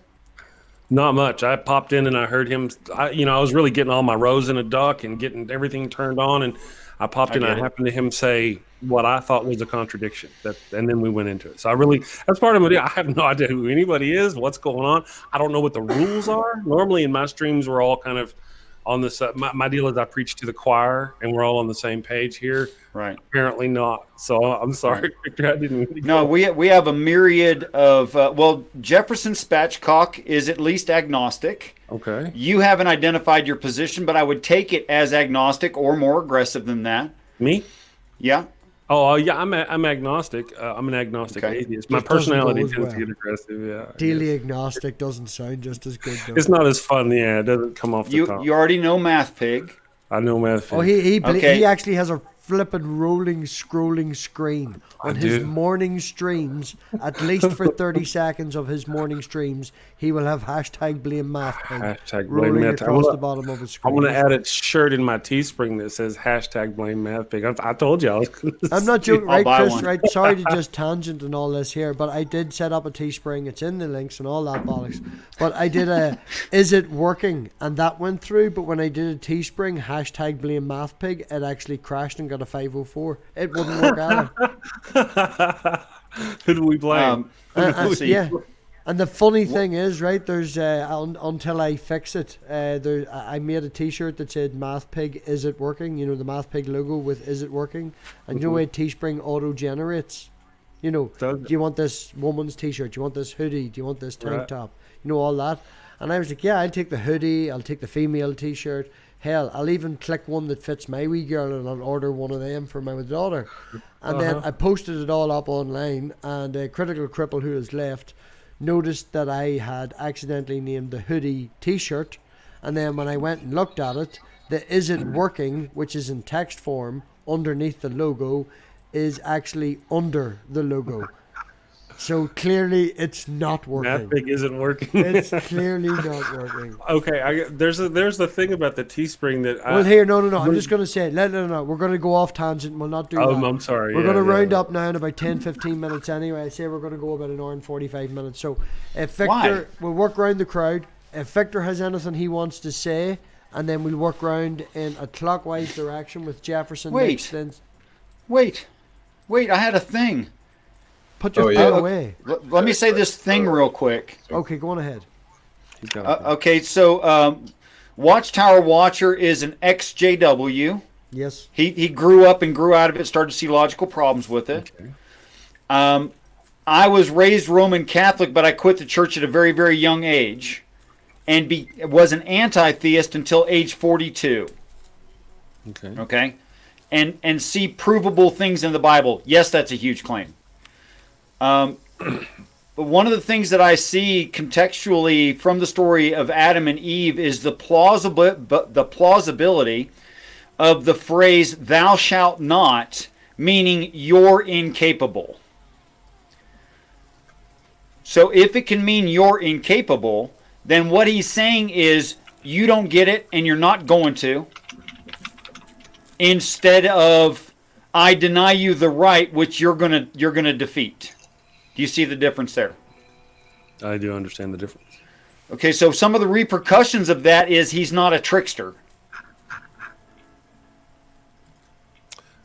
not much. I popped in and I heard him. I was really getting all my rows in a duck and getting everything turned on. And I popped in. I happened to him say what I thought was a contradiction. And then we went into it. So that's part of it. I have no idea who anybody is, what's going on. I don't know what the rules are. Normally in my streams, we're all kind of on this. My deal is I preach to the choir, and we're all on the same page here. Right. Apparently not. So I'm sorry, Victor. I didn't. No, we have a myriad of. Jefferson Spatchcock is at least agnostic. Okay. You haven't identified your position, but I would take it as agnostic or more aggressive than that. Me? Yeah. Oh, yeah, I'm agnostic. I'm an agnostic atheist. My Just doesn't personality go as tends well. to get aggressive, yeah. Daily agnostic doesn't sound just as good, though. It's not as fun, yeah. It doesn't come off the top. You already know MathPig. I know math. Oh, he Okay. actually has a flippin' rolling scrolling screen on his morning streams. At least for 30 seconds of his morning streams, he will have hashtag blame MathPig Hashtag blame rolling math. across the bottom of his I screen. want to add a shirt in my Teespring that says hashtag blame MathPig. I told you I was going to I'm not joking, I'll right, buy Chris? one. Right, sorry to just tangent and all this here, but I did set up a Teespring. It's in the links and all that bollocks. But I did a "Is it working?" and that went through. But when I did a Teespring hashtag blame MathPig, it actually crashed and got a 504. It wouldn't work either. Who do we blame? Let's see. Yeah. And the funny thing is, right, there's until I fix it, I made a T-shirt that said "MathPig, is it working?" You know, the MathPig logo with "Is it working?" And you know why Teespring auto generates. You know, do you want this woman's T-shirt? Do you want this hoodie? Do you want this tank top? You know, all that. And I was like, yeah, I'll take the hoodie. I'll take the female T-shirt. Hell, I'll even click one that fits my wee girl and I'll order one of them for my daughter. And then I posted it all up online, and Critical Cripple, who has left, noticed that I had accidentally named the hoodie T-shirt. And then when I went and looked at it, the "Is it working?" which is in text form underneath the logo, is actually under the logo. So clearly it's not working. MathPig isn't working. It's clearly not working. Okay, there's the thing about the Teespring that Well, here, no. I'm just going to say, no. We're going to go off tangent. We'll not do that. I'm sorry. We're going to round up now in about 10, 15 minutes anyway. I say we're going to go about an hour and 45 minutes. So if Victor, we'll work around the crowd. If Victor has anything he wants to say, and then we'll work round in a clockwise direction with Jefferson. Wait. Next, Wait, I had a thing. put your pen Okay. away. Let me say this thing real quick. Okay, go on ahead. Okay, so Watchtower Watcher is an ex-JW. Yes. He grew up and grew out of it, started to see logical problems with it. Okay. I was raised Roman Catholic, but I quit the church at a very, very young age and was an anti-theist until age 42. Okay? And see provable things in the Bible. Yes, that's a huge claim. But one of the things that I see contextually from the story of Adam and Eve is the plausibility of the phrase, thou shalt not, meaning you're incapable. So if it can mean you're incapable, then what he's saying is you don't get it and you're not going to, instead of I deny you the right which you're gonna defeat. Do you see the difference there? I do understand the difference. Okay, so some of the repercussions of that is he's not a trickster.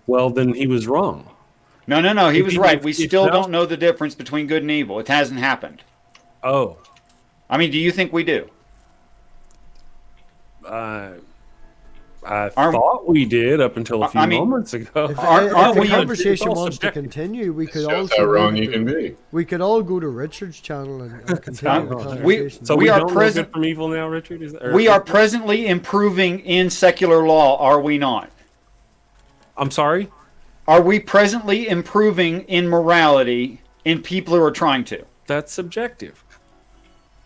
Well, then he was wrong. No, he was right. We if still thou- don't know the difference between good and evil. It hasn't happened. Oh, I mean, do you think we do? I thought we did up until a few moments ago. If Aren't the we- conversation it's all wants to subjective. continue, we could Shows also how wrong go you to- can be. We could all go to Richard's channel and continue the conversation. So we we are don't know present- good from evil now, Richard? Is that, We are presently improving in secular law, are we not? I'm sorry? Are we presently improving in morality in people who are trying to? That's subjective.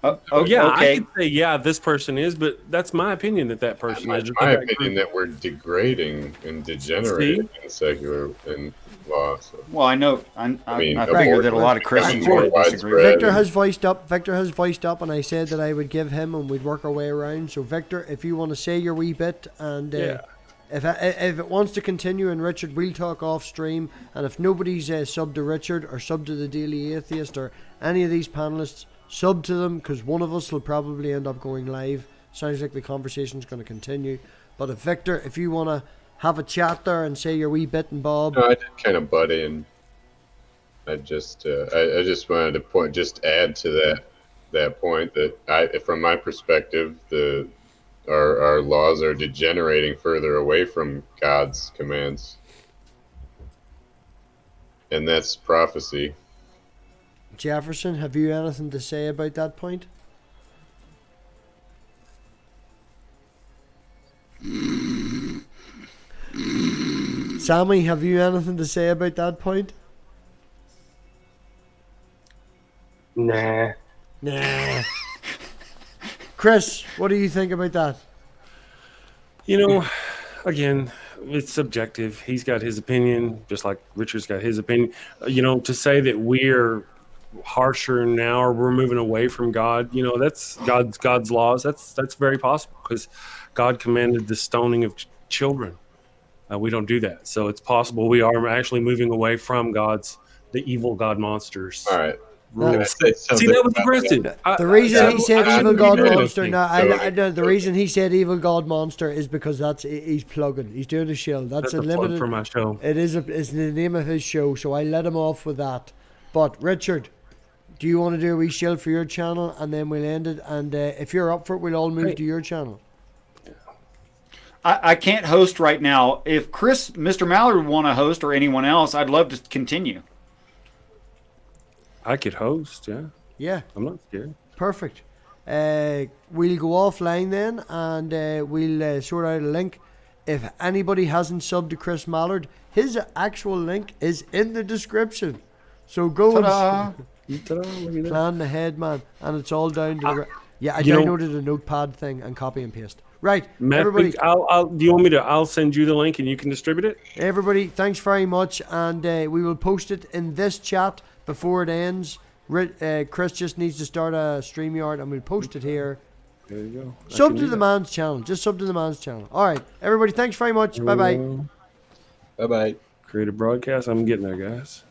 Okay. I could say, yeah, this person is, but that's my opinion that person My is. opinion that we're degrading and degenerating in secular and law. So. Well, I know. I mean, figure that a lot of Christians more would disagree. widespread. Victor has voiced up, and I said that I would give him, and we'd work our way around. So, Victor, if you want to say your wee bit, and if it wants to continue, and Richard, we'll talk off stream. And if nobody's sub to Richard or sub to the Daily Atheist or any of these panelists, sub to them, because one of us will probably end up going live. Sounds like the conversation's going to continue. But if Victor, if you want to have a chat there and say your wee bit and Bob. No, I did kind of butt in. I just wanted to add to that point that from my perspective, our laws are degenerating further away from God's commands, and that's prophecy. Jefferson, have you anything to say about that point? Sammy, have you anything to say about that point? Nah. Chris, what do you think about that? You know, again, it's subjective. He's got his opinion, just like Richard's got his opinion. You know, to say that we're harsher now or we're moving away from God, you know, that's God's laws. That's very possible because God commanded the stoning of children. We don't do that, so it's possible we are actually moving away from the evil God monsters. All right. See, that was aggressive. The reason he said evil God monster. The reason he said evil God monster is because he's plugging. He's doing a show. That's a plug limited for my show. It's the name of his show, so I let him off with that. But Richard, do you want to do a wee shield for your channel and then we'll end it? And if you're up for it, we'll all move to your channel. I can't host right now. If Mr. Mallard would want to host or anyone else, I'd love to continue. I could host, yeah. Yeah. I'm not scared. Perfect. We'll go offline then and we'll sort out a link. If anybody hasn't subbed to Chris Mallard, his actual link is in the description. So go and plan ahead, man. And it's all down to the... Yeah, I downloaded a notepad thing and copy and paste. Right, everybody. Do you want me to? I'll send you the link and you can distribute it. Everybody, thanks very much, and we will post it in this chat before it ends. Chris just needs to start a StreamYard, and we'll post it here. There you go. Sub to the man's channel. Just sub to the man's channel. All right, everybody, thanks very much. Bye bye. Bye bye. Create a broadcast. I'm getting there, guys.